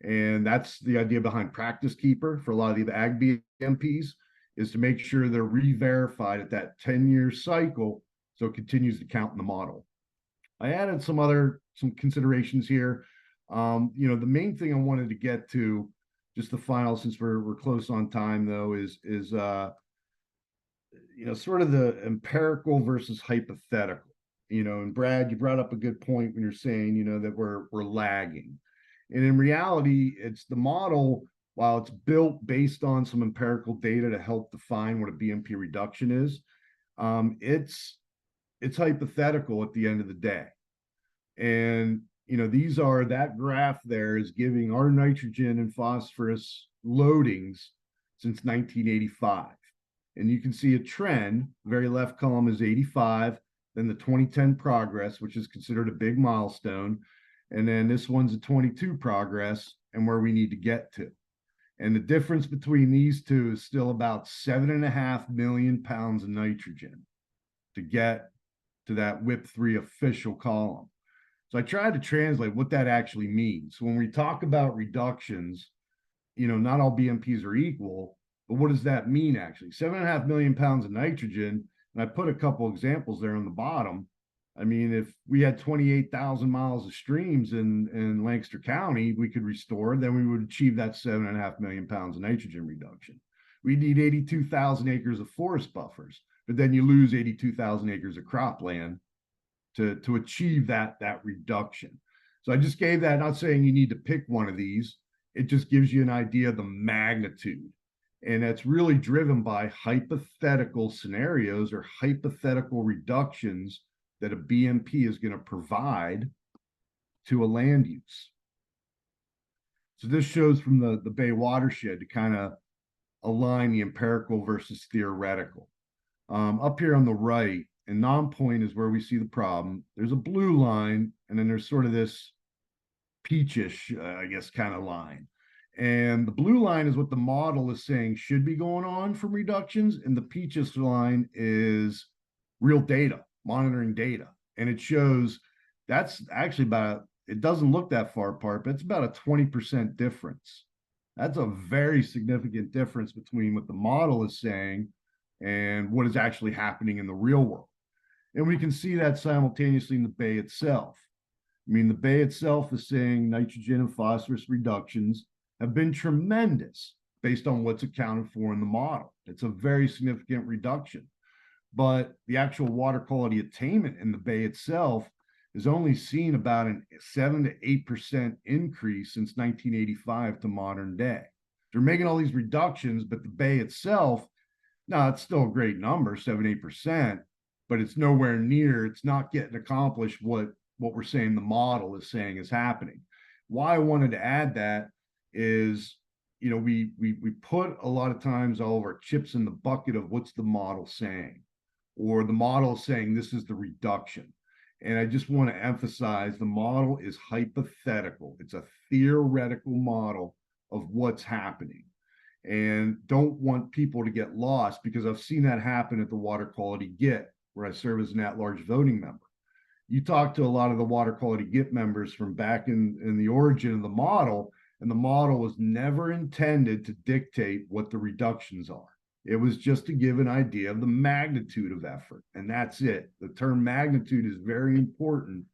and that's the idea behind Practice Keeper for a lot of the ag BMPs, is to make sure they're re-verified at that 10-year cycle so it continues to count in the model. I added some considerations here. The main thing I wanted to get to, just the final, since we're close on time though, is sort of the empirical versus hypothetical. And Brad, you brought up a good point when you're saying, that we're lagging. And in reality, it's the model, while it's built based on some empirical data to help define what a BMP reduction is, it's hypothetical at the end of the day. And, that graph there is giving our nitrogen and phosphorus loadings since 1985. And you can see a trend. The very left column is 85. then the 2010 progress, which is considered a big milestone. And then this one's a 22 progress and where we need to get to. And the difference between these two is still about 7.5 million pounds of nitrogen to get to that WIP 3 official column. So I tried to translate what that actually means. When we talk about reductions, not all BMPs are equal, but what does that mean actually? 7.5 million pounds of nitrogen, and I put a couple examples there on the bottom. I mean, if we had 28,000 miles of streams in Lancaster County, we could restore, then we would achieve that 7.5 million pounds of nitrogen reduction. We need 82,000 acres of forest buffers, but then you lose 82,000 acres of cropland to achieve that reduction. So I just gave that, not saying you need to pick one of these. It just gives you an idea of the magnitude. And that's really driven by hypothetical scenarios or hypothetical reductions that a BMP is going to provide to a land use. So this shows from the Bay watershed to kind of align the empirical versus theoretical. Up here on the right, and non-point is where we see the problem. There's a blue line, and then there's sort of this peachish, I guess, kind of line. And the blue line is what the model is saying should be going on from reductions, and the peachish line is real data, monitoring data. And it shows that's actually about, it doesn't look that far apart, but it's about a 20% difference. That's a very significant difference between what the model is saying and what is actually happening in the real world. And we can see that simultaneously in the bay itself. I mean, the bay itself is saying nitrogen and phosphorus reductions have been tremendous based on what's accounted for in the model. It's a very significant reduction. But the actual water quality attainment in the bay itself is only seen about a 7 to 8% increase since 1985 to modern day. They're making all these reductions, but the bay itself, no, it's still a great number, 7, 8%, but it's nowhere near, it's not getting accomplished what we're saying the model is saying is happening. Why I wanted to add that is, we put a lot of times all of our chips in the bucket of what's the model saying, or the model is saying this is the reduction. And I just want to emphasize the model is hypothetical. It's a theoretical model of what's happening. And don't want people to get lost, because I've seen that happen at the Water Quality GIT, where I serve as an at-large voting member. You talk to a lot of the Water Quality GIT members from back in the origin of the model, and the model was never intended to dictate what the reductions are. It was just to give an idea of the magnitude of effort, and that's it. The term magnitude is very important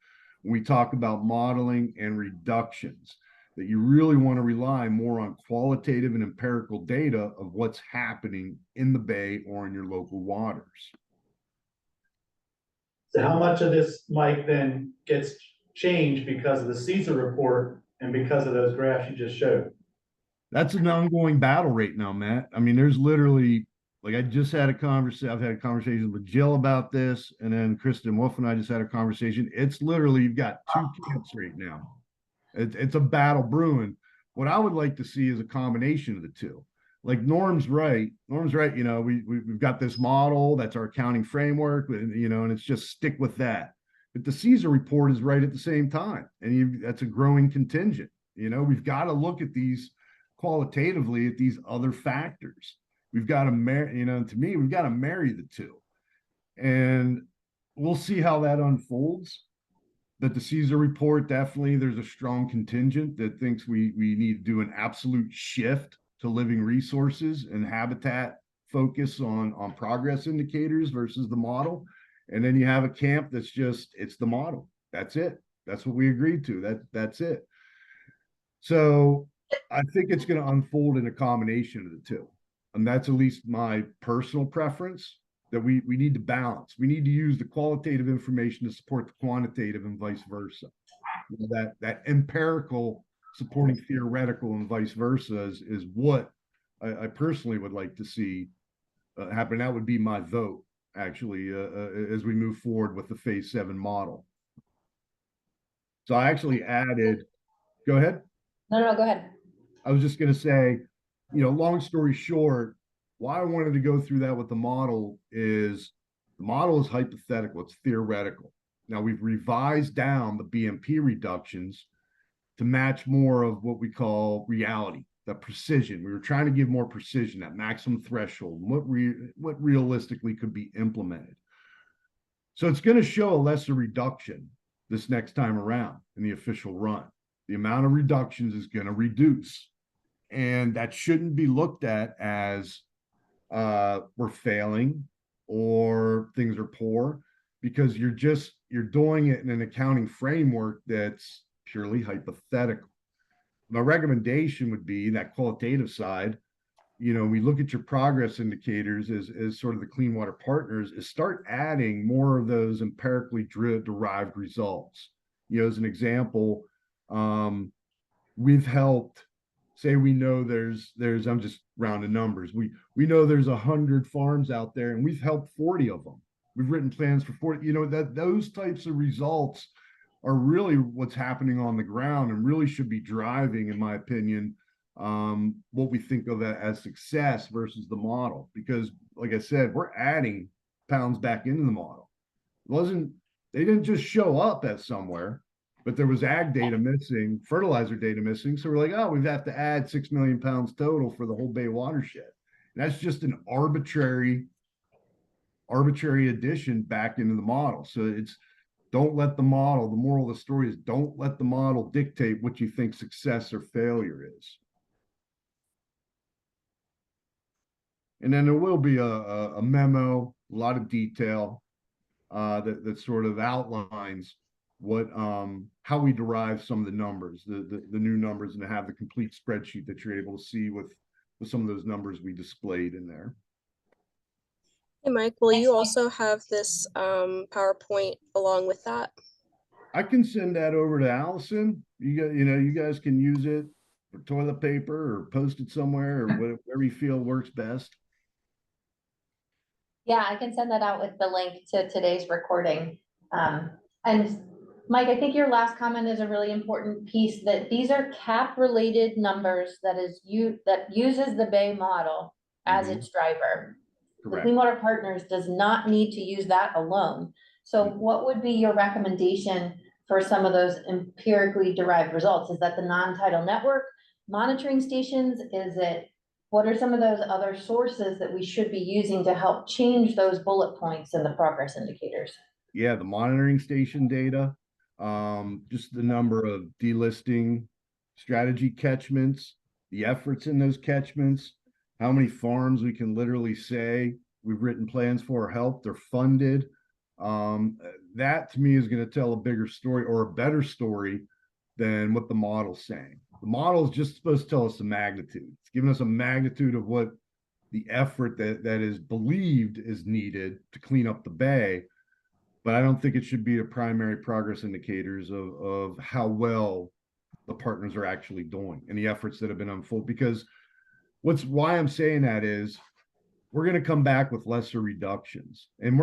when we talk about modeling and reductions, that you really want to rely more on qualitative and empirical data of what's happening in the bay or in your local waters. So how much of this, Mike, then gets changed because of the CESA report and because of those graphs you just showed? That's an ongoing battle right now, Matt. I mean, there's literally, like, I just had a conversation, I've had conversations with Jill about this, and then Kristen Wolf and I just had a conversation. It's literally, you've got two camps right now. It's a battle brewing. What I would like to see is a combination of the two. Like Norm's right. We've got this model, that's our accounting framework, and it's just stick with that. But the CESA report is right at the same time, and that's a growing contingent. We've got to look at these qualitatively at these other factors. We've got to to me, we've got to marry the two, and we'll see how that unfolds. But the CESA report, definitely there's a strong contingent that thinks we need to do an absolute shift to living resources and habitat focus on progress indicators versus the model. And then you have a camp that's just, it's the model. That's it. That's what we agreed to. That's it. So I think it's going to unfold in a combination of the two. And that's at least my personal preference, that we need to balance. We need to use the qualitative information to support the quantitative and vice versa. That empirical supporting theoretical and vice versa is what I personally would like to see happen. That would be my vote, actually, as we move forward with the phase 7 model. So I actually added, go ahead. No, go ahead. I was just going to say, long story short, why I wanted to go through that with the model is The model is hypothetical, it's theoretical. Now we've revised down the BMP reductions to match more of what we call reality, the precision. We were trying to give more precision, that maximum threshold, what realistically could be implemented. So it's going to show a lesser reduction this next time around in the official run. The amount of reductions is going to reduce. And that shouldn't be looked at as we're failing or things are poor, because you're doing it in an accounting framework that's purely hypothetical. My recommendation would be that qualitative side. We look at your progress indicators as sort of the clean water partners, is start adding more of those empirically derived results. As an example, we've helped, say we know there's I'm just rounding numbers. We know there's 100 farms out there and we've helped 40 of them. We've written plans for 40, that those types of results are really what's happening on the ground and really should be driving, in my opinion, what we think of as success versus the model. Because like I said, we're adding pounds back into the model. They didn't just show up as somewhere, but there was ag data missing, fertilizer data missing. So we're like, oh, we have to add 6 million pounds total for the whole Bay watershed. And that's just an arbitrary addition back into the model. So don't let the model, the moral of the story is don't let the model dictate what you think success or failure is. And then there will be a memo, a lot of detail that sort of outlines what how we derive some of the numbers, the new numbers, and to have the complete spreadsheet that you're able to see with some of those numbers we displayed in there. Hey, Mike, will you also have this PowerPoint along with that? I can send that over to Allison. You guys can use it for toilet paper or post it somewhere or whatever you feel works best. Yeah, I can send that out with the link to today's recording. And Mike, I think your last comment is a really important piece, that these are CAP-related numbers that uses the Bay model as its driver. The Correct. Clean Water Partners does not need to use that alone. So what would be your recommendation for some of those empirically derived results? Is that the non-tidal network monitoring stations? What are some of those other sources that we should be using to help change those bullet points and the progress indicators? Yeah, the monitoring station data, just the number of delisting strategy catchments, the efforts in those catchments, how many farms we can literally say we've written plans for or helped or funded. That to me is going to tell a bigger story or a better story than what the model's saying. The model is just supposed to tell us the magnitude. It's giving us a magnitude of what the effort that is believed is needed to clean up the bay. But I don't think it should be a primary progress indicators of how well the partners are actually doing and the efforts that have been unfolded. Because why I'm saying that is we're going to come back with lesser reductions, and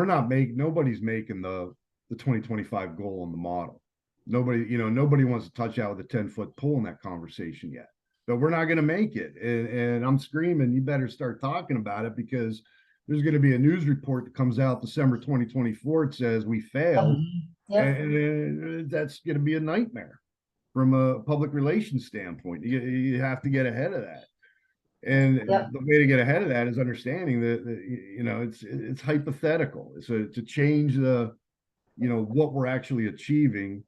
nobody's making the 2025 goal in the model. Nobody wants to touch out with a 10-foot pole in that conversation yet, but we're not going to make it. And I'm screaming, you better start talking about it, because there's going to be a news report that comes out December 2024. It says we failed. Yep. And that's going to be a nightmare from a public relations standpoint. You have to get ahead of that. And Yep. the way to get ahead of that is understanding that it's hypothetical. So to change what we're actually achieving,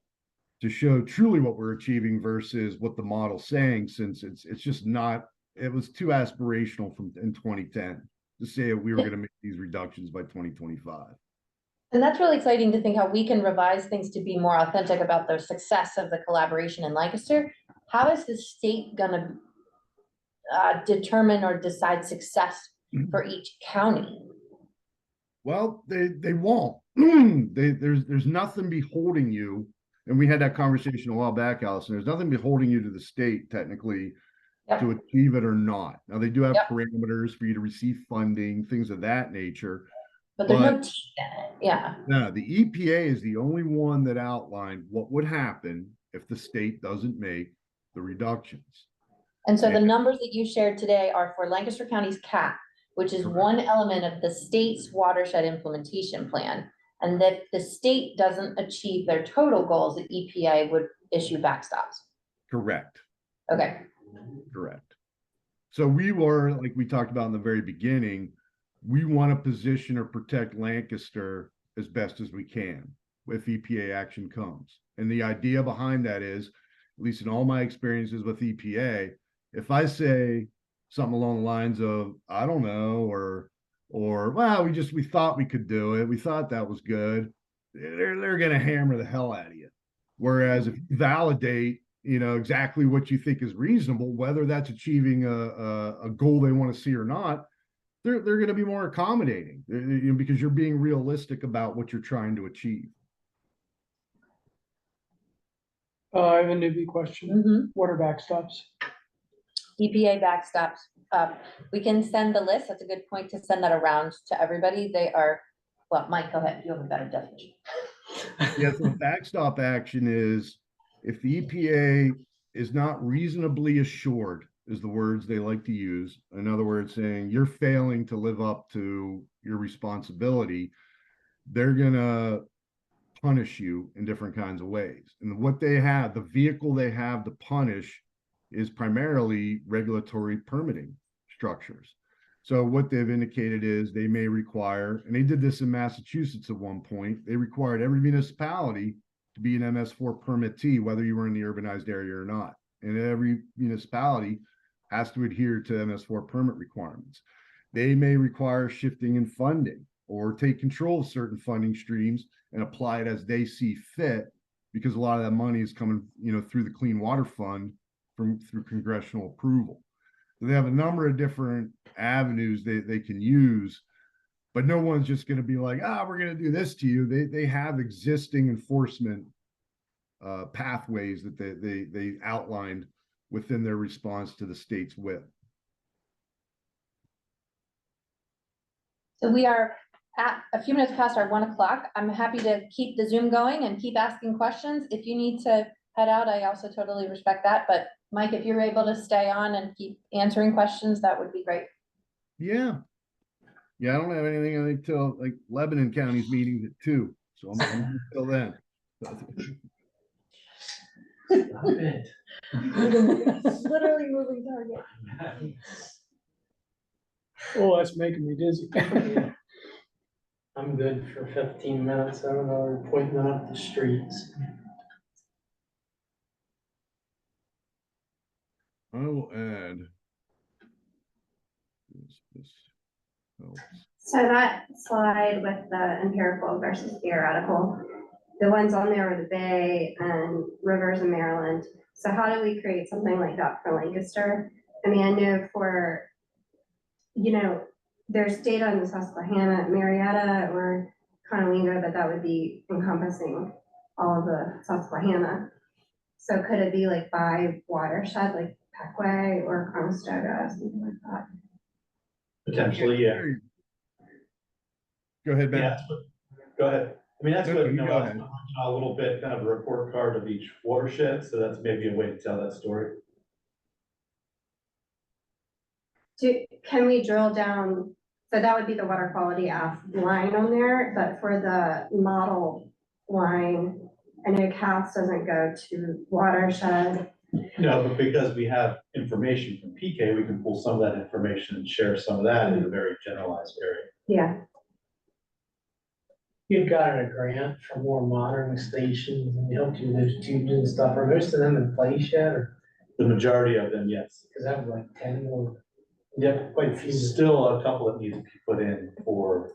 to show truly what we're achieving versus what the model's saying, since it's just not. It was too aspirational in 2010 to say we were going to make these reductions by 2025. And that's really exciting to think how we can revise things to be more authentic about the success of the collaboration in Lancaster. How is the state going to determine or decide success for each county? Well, they won't. There's nothing beholding you, and we had that conversation a while back, Allison. There's nothing beholding you to the state technically to achieve it or not. Now they do have parameters for you to receive funding, things of that nature. But there's no teeth in it. Yeah. No, the EPA is the only one that outlined what would happen if the state doesn't make the reductions. And so the numbers that you shared today are for Lancaster County's CAP. which is Correct. one element of the state's watershed implementation plan. And that the state doesn't achieve their total goals, the EPA would issue backstops. Correct. Okay, Correct. So we were, like we talked about in the very beginning, we want to position or protect Lancaster as best as we can if EPA action comes. And the idea behind that is, at least in all my experiences with EPA, if I say something along the lines of, I don't know, or well, we thought we could do it, we thought that was good, they're gonna hammer the hell out of you. Whereas if you validate, you know, exactly what you think is reasonable, whether that's achieving a goal they want to see or not, they're going to be more accommodating, you know, because you're being realistic about what you're trying to achieve. I have a newbie question. Mhm. What are backstops? EPA backstops, we can send the list, that's a good point to send that around to everybody, they are, well, Mike, go ahead, you have a better definition. Yeah, so backstop action is if the EPA is not reasonably assured, is the words they like to use. In other words, saying you're failing to live up to your responsibility, they're gonna punish you in different kinds of ways. And what they have, the vehicle they have to punish is primarily regulatory permitting structures. So what they've indicated is they may require, and they did this in Massachusetts at one point, they required every municipality to be an MS4 permittee, whether you were in the urbanized area or not. And every municipality has to adhere to MS4 permit requirements. They may require shifting in funding or take control of certain funding streams and apply it as they see fit, because a lot of that money is coming, you know, through the Clean Water Fund through congressional approval. So they have a number of different avenues they can use, but no one's just going to be like, we're going to do this to you. They have existing enforcement pathways that they outlined within their response to the state's WIP. So we are at a few minutes past our 1 o'clock. I'm happy to keep the Zoom going and keep asking questions. If you need to head out, I also totally respect that. But Mike, if you're able to stay on and keep answering questions, that would be great. Yeah. Yeah, I don't have anything until like Lebanon County's meetings at 2. So I'm till then. Stop it. Literally moving target. Oh, that's making me dizzy. I'm good for 15 minutes. I don't know, we're pointing out the streets. I will add this helps. So that slide with the empirical versus theoretical, the ones on there are the Bay and rivers in Maryland. So how do we create something like that for Lancaster? I mean, I know for, you know, there's data in the Susquehanna, Marietta, or Conowingo that would be encompassing all of the Susquehanna. So could it be like by watershed, like Peckway or Conestoga, something like that? Potentially, yeah. Go ahead, Ben. Yeah, go ahead. I mean, that's No, what, you you know, go I was ahead. a little bit kind of a report card of each watershed, so that's maybe a way to tell that story. Can we drill down? So that would be the water quality line on there, but for the model line, I know CAS doesn't go to watershed. No, but because we have information from PK, we can pull some of that information and share some of that in a very generalized area. Yeah, You've gotten a grant for more monitoring stations and helped you with those tubes and stuff. Are most of them in place yet, or? The majority of them, yes. Cause I have like 10 more. Yeah, quite a few. Still a couple that need to be put in for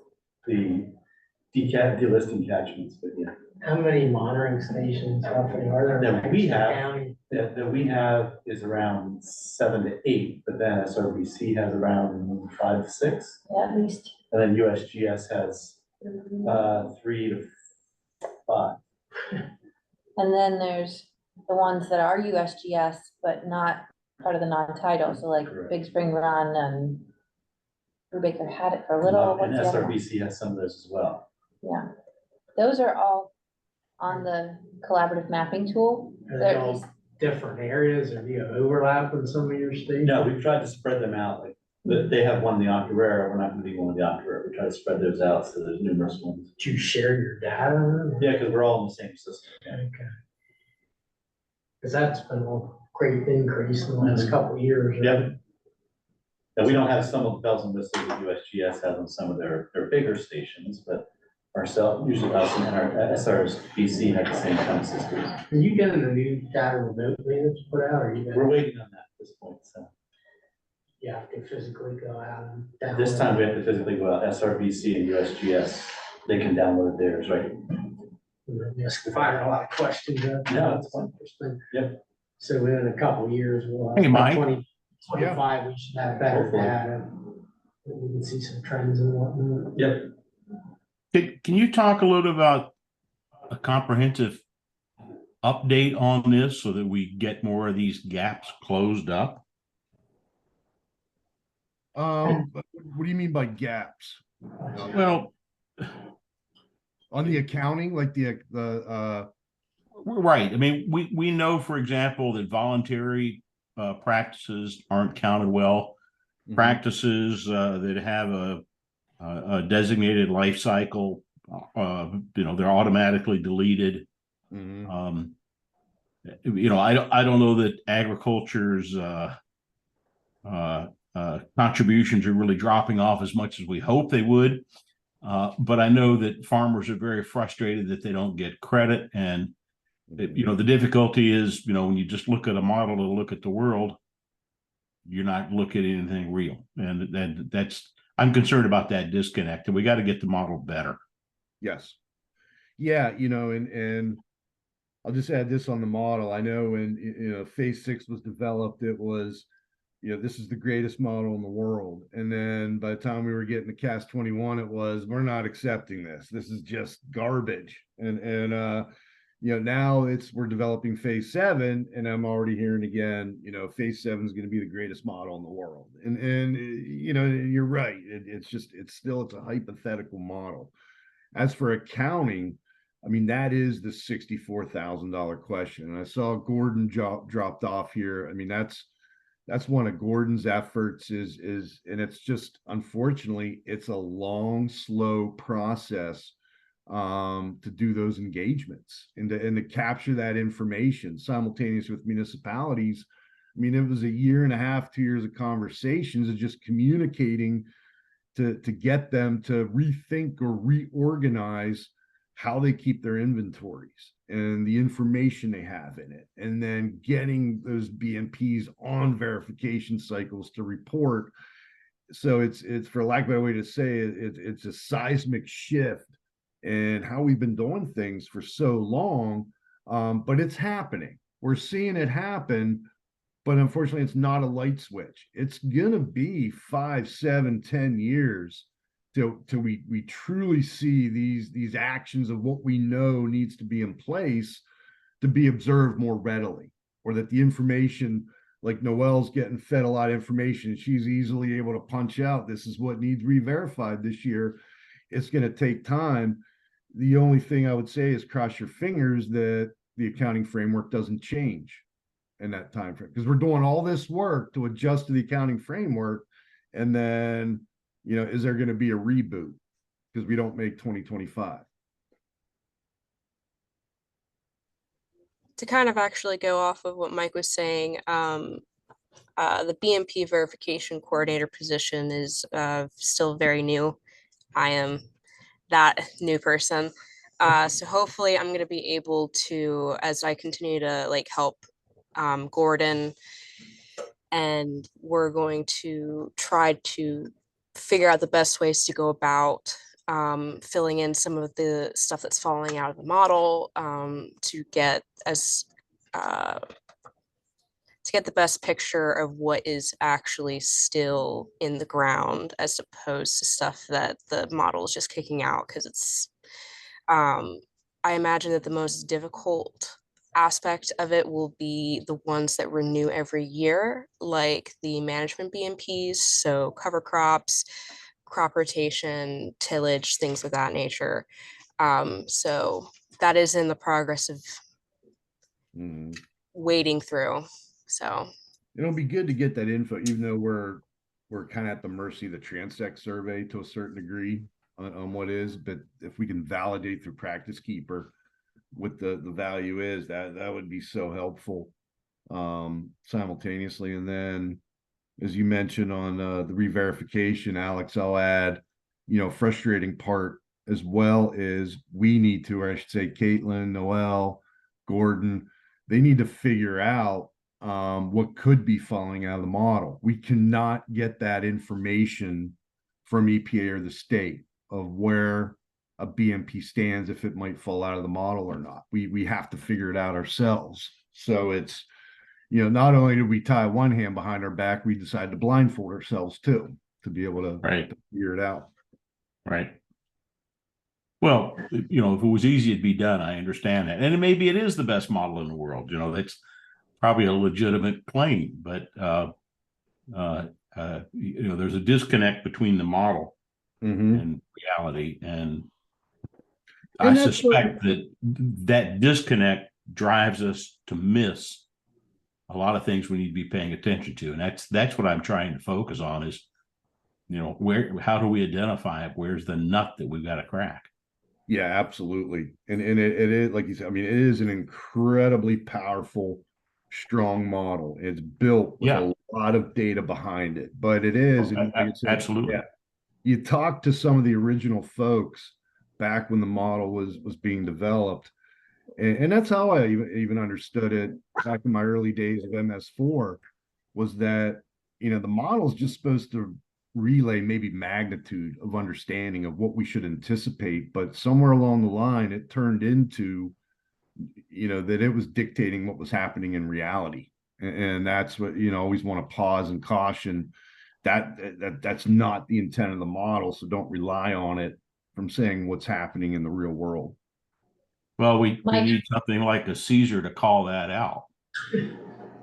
the delisting catchments, but yeah. How many monitoring stations roughly are there? That we have. County? That we have is around 7 to 8, but then SRBC has around 5 to 6. At least. And then USGS has 3 to 5. And then there's the ones that are USGS, but not part of the non-title, so like Correct. Big Spring Run and Brubaker had it for a little. And What's the other one? SRBC has some of those as well. Yeah, those are all on the collaborative mapping tool. Are They're they at all least- different areas, or do you overlap with some of your stations? No, we've tried to spread them out. Like They have one in the Octorara, we're not gonna be one in the Octorara, we try to spread those out, so there's numerous ones. Do you share your data? Yeah, because we're all in the same system. Okay. Cause that's been a great increase in the last couple of years. right? Yep. And we don't have some of the bells and whistles that USGS has on some of their bigger stations, but ourselves, usually us and our SRBC have the same kind of systems. Are you getting the new data remotely that you put out, or you We're gonna, waiting on that at this point, so. you have to physically go out and download? This time we have to physically go out, SRBC and USGS, they can download theirs, right? Just firing a lot of questions up. No, that's fine. Interesting. Yep. So within a couple of years, we'll Hey, have by Mike. 2025, we should have better Hopefully. data. We can see some trends and whatnot. Yep. Can you talk a little about a comprehensive update on this so that we get more of these gaps closed up? What do you mean by gaps? Well, On the accounting, like right. I mean, we know, for example, that voluntary practices aren't counted well. Mhm. Practices that have a designated life cycle, they're automatically deleted. Mhm. I don't know that agriculture's contributions are really dropping off as much as we hope they would. But I know that farmers are very frustrated that they don't get credit. And, the difficulty is, when you just look at a model to look at the world, you're not looking at anything real. And I'm concerned about that disconnect, and we got to get the model better. Yes. Yeah, and I'll just add this on the model. I know when, phase 6 was developed, it was, this is the greatest model in the world. And then by the time we were getting to CAS 21, it was, we're not accepting this. This is just garbage. And now we're developing phase 7, and I'm already hearing again, phase 7 is going to be the greatest model in the world. And you're right. It's a hypothetical model. As for accounting, I mean, that is the $64,000 question. And I saw Gordon dropped off here. I mean, that's one of Gordon's efforts and it's just, unfortunately, it's a long, slow process to do those engagements and to capture that information simultaneous with municipalities. I mean, it was a year and a half, 2 years of conversations of just communicating to get them to rethink or reorganize how they keep their inventories and the information they have in it, and then getting those BMPs on verification cycles to report. So it's for lack of a better way to say it, it's a seismic shift in how we've been doing things for so long. But it's happening. We're seeing it happen. But unfortunately, it's not a light switch. It's gonna be 5, 7, 10 years till we truly see these actions of what we know needs to be in place to be observed more readily, or that the information, like Noelle's getting fed a lot of information, she's easily able to punch out, this is what needs re-verified this year. It's gonna take time. The only thing I would say is cross your fingers that the accounting framework doesn't change in that time frame, because we're doing all this work to adjust to the accounting framework, and then is there going to be a reboot because we don't make 2025? To kind of actually go off of what Mike was saying, the BMP verification coordinator position is still very new. I am that new person. So hopefully I'm going to be able to, as I continue to help Gordon, and we're going to try to figure out the best ways to go about filling in some of the stuff that's falling out of the model to get the best picture of what is actually still in the ground, as opposed to stuff that the model is just kicking out. Because it's I imagine that the most difficult aspect of it will be the ones that renew every year, like the management BMPs, so cover crops, crop rotation, tillage, things of that nature. So that is in the progress of wading through. So It'll be good to get that info, even though we're we're kind of at the mercy of the Transect survey to a certain degree on what is, but if we can validate through Practice Keeper what the value is, that would be so helpful simultaneously. And then, as you mentioned on the re-verification, Alex, I'll add, frustrating part as well is we need to, or I should say, Caitlin, Noel, Gordon, they need to figure out what could be falling out of the model. We cannot get that information from EPA or the state of where a BMP stands, if it might fall out of the model or not. We have to figure it out ourselves. So it's, not only did we tie one hand behind our back, we decided to blindfold ourselves too, to be able to, Right. to figure it out. Right. Well, if it was easy, it'd be done. I understand that. And maybe it is the best model in the world. That's probably a legitimate claim, but, there's a disconnect between the model and reality. And I suspect that disconnect drives us to miss a lot of things we need to be paying attention to. And that's what I'm trying to focus on is, how do we identify it? Where's the nut that we've got to crack? Yeah, absolutely. And it is, like you said, it is an incredibly powerful, strong model. It's built with a lot of data behind it, but it is, and like I said, absolutely. Yeah, you talk to some of the original folks back when the model was being developed, and that's how I even understood it back in my early days of MS4, was that the model is just supposed to relay maybe magnitude of understanding of what we should anticipate, but somewhere along the line it turned into that it was dictating what was happening in reality, and that's what always want to pause and caution that's not the intent of the model, so don't rely on it from saying what's happening in the real world. Well, we need something like a Caesar to call that out.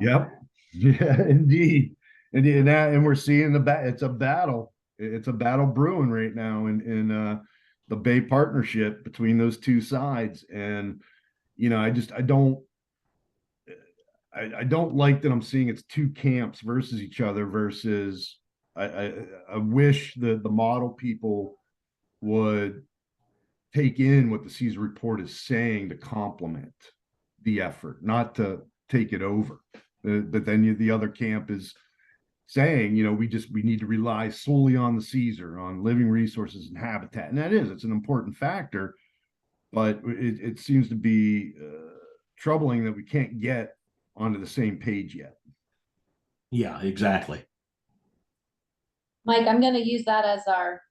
Yep. Yeah, indeed. And we're seeing it's a battle. It's a battle brewing right now in the Bay Partnership between those two sides. And I don't like that I'm seeing it's two camps versus each other versus I wish the model people would take in what the Caesar report is saying to complement the effort, not to take it over. But then the other camp is saying, we need to rely solely on the Caesar, on living resources and habitat. And it's an important factor, but it seems to be troubling that we can't get onto the same page yet. Yeah, exactly. Mike, I'm going to use that as our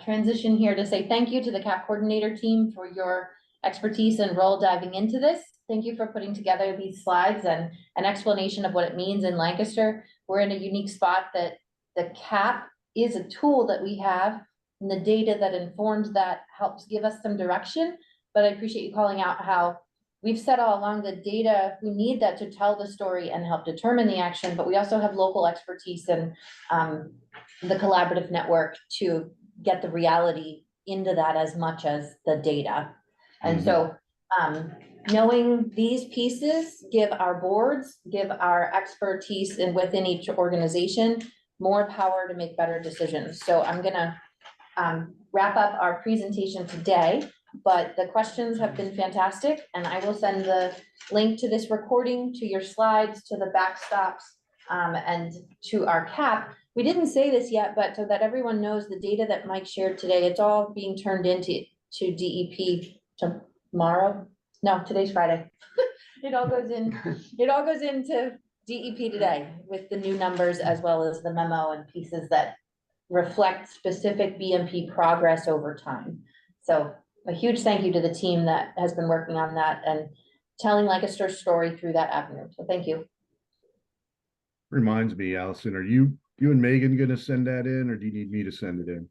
transition here to say thank you to the CAP coordinator team for your expertise and role diving into this. Thank you for putting together these slides and an explanation of what it means in Lancaster. We're in a unique spot that the CAP is a tool that we have, and the data that informs that helps give us some direction. But I appreciate you calling out how we've said all along the data, we need that to tell the story and help determine the action, but we also have local expertise and the collaborative network to get the reality into that as much as the data. And so knowing these pieces give our boards, give our expertise and within each organization more power to make better decisions. So I'm gonna wrap up our presentation today, but the questions have been fantastic, and I will send the link to this recording, to your slides, to the backstops, and to our CAP. We didn't say this yet, but so that everyone knows the data that Mike shared today, it's all being turned into DEP tomorrow. No, today's Friday. It all goes into DEP today with the new numbers as well as the memo and pieces that reflect specific BMP progress over time. So a huge thank you to the team that has been working on that and telling Lancaster's story through that avenue. So thank you. Reminds me, Allison, are you and Megan going to send that in, or do you need me to send it in?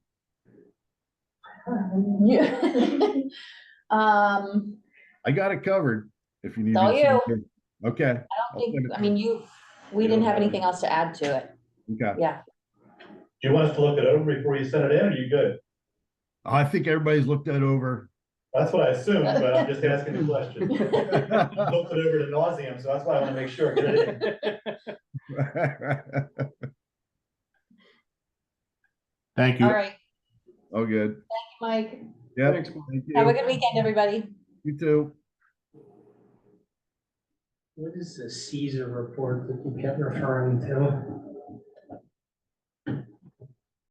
I got it covered. If you need all me to send it in. Okay. I don't think, I mean, we didn't have anything else to add to it. Okay. Yeah. Do you want us to look it over before you send it in, or are you good? I think everybody's looked that over. That's what I assumed, but I'm just asking the question. Looked it over to nauseam, so that's why I want to make sure. Get it in. Thank you. All right, Oh, good. Mike, Yep. Thanks, Mike. Thank have a you. good weekend, everybody. You too. What is the Caesar report that you kept referring to?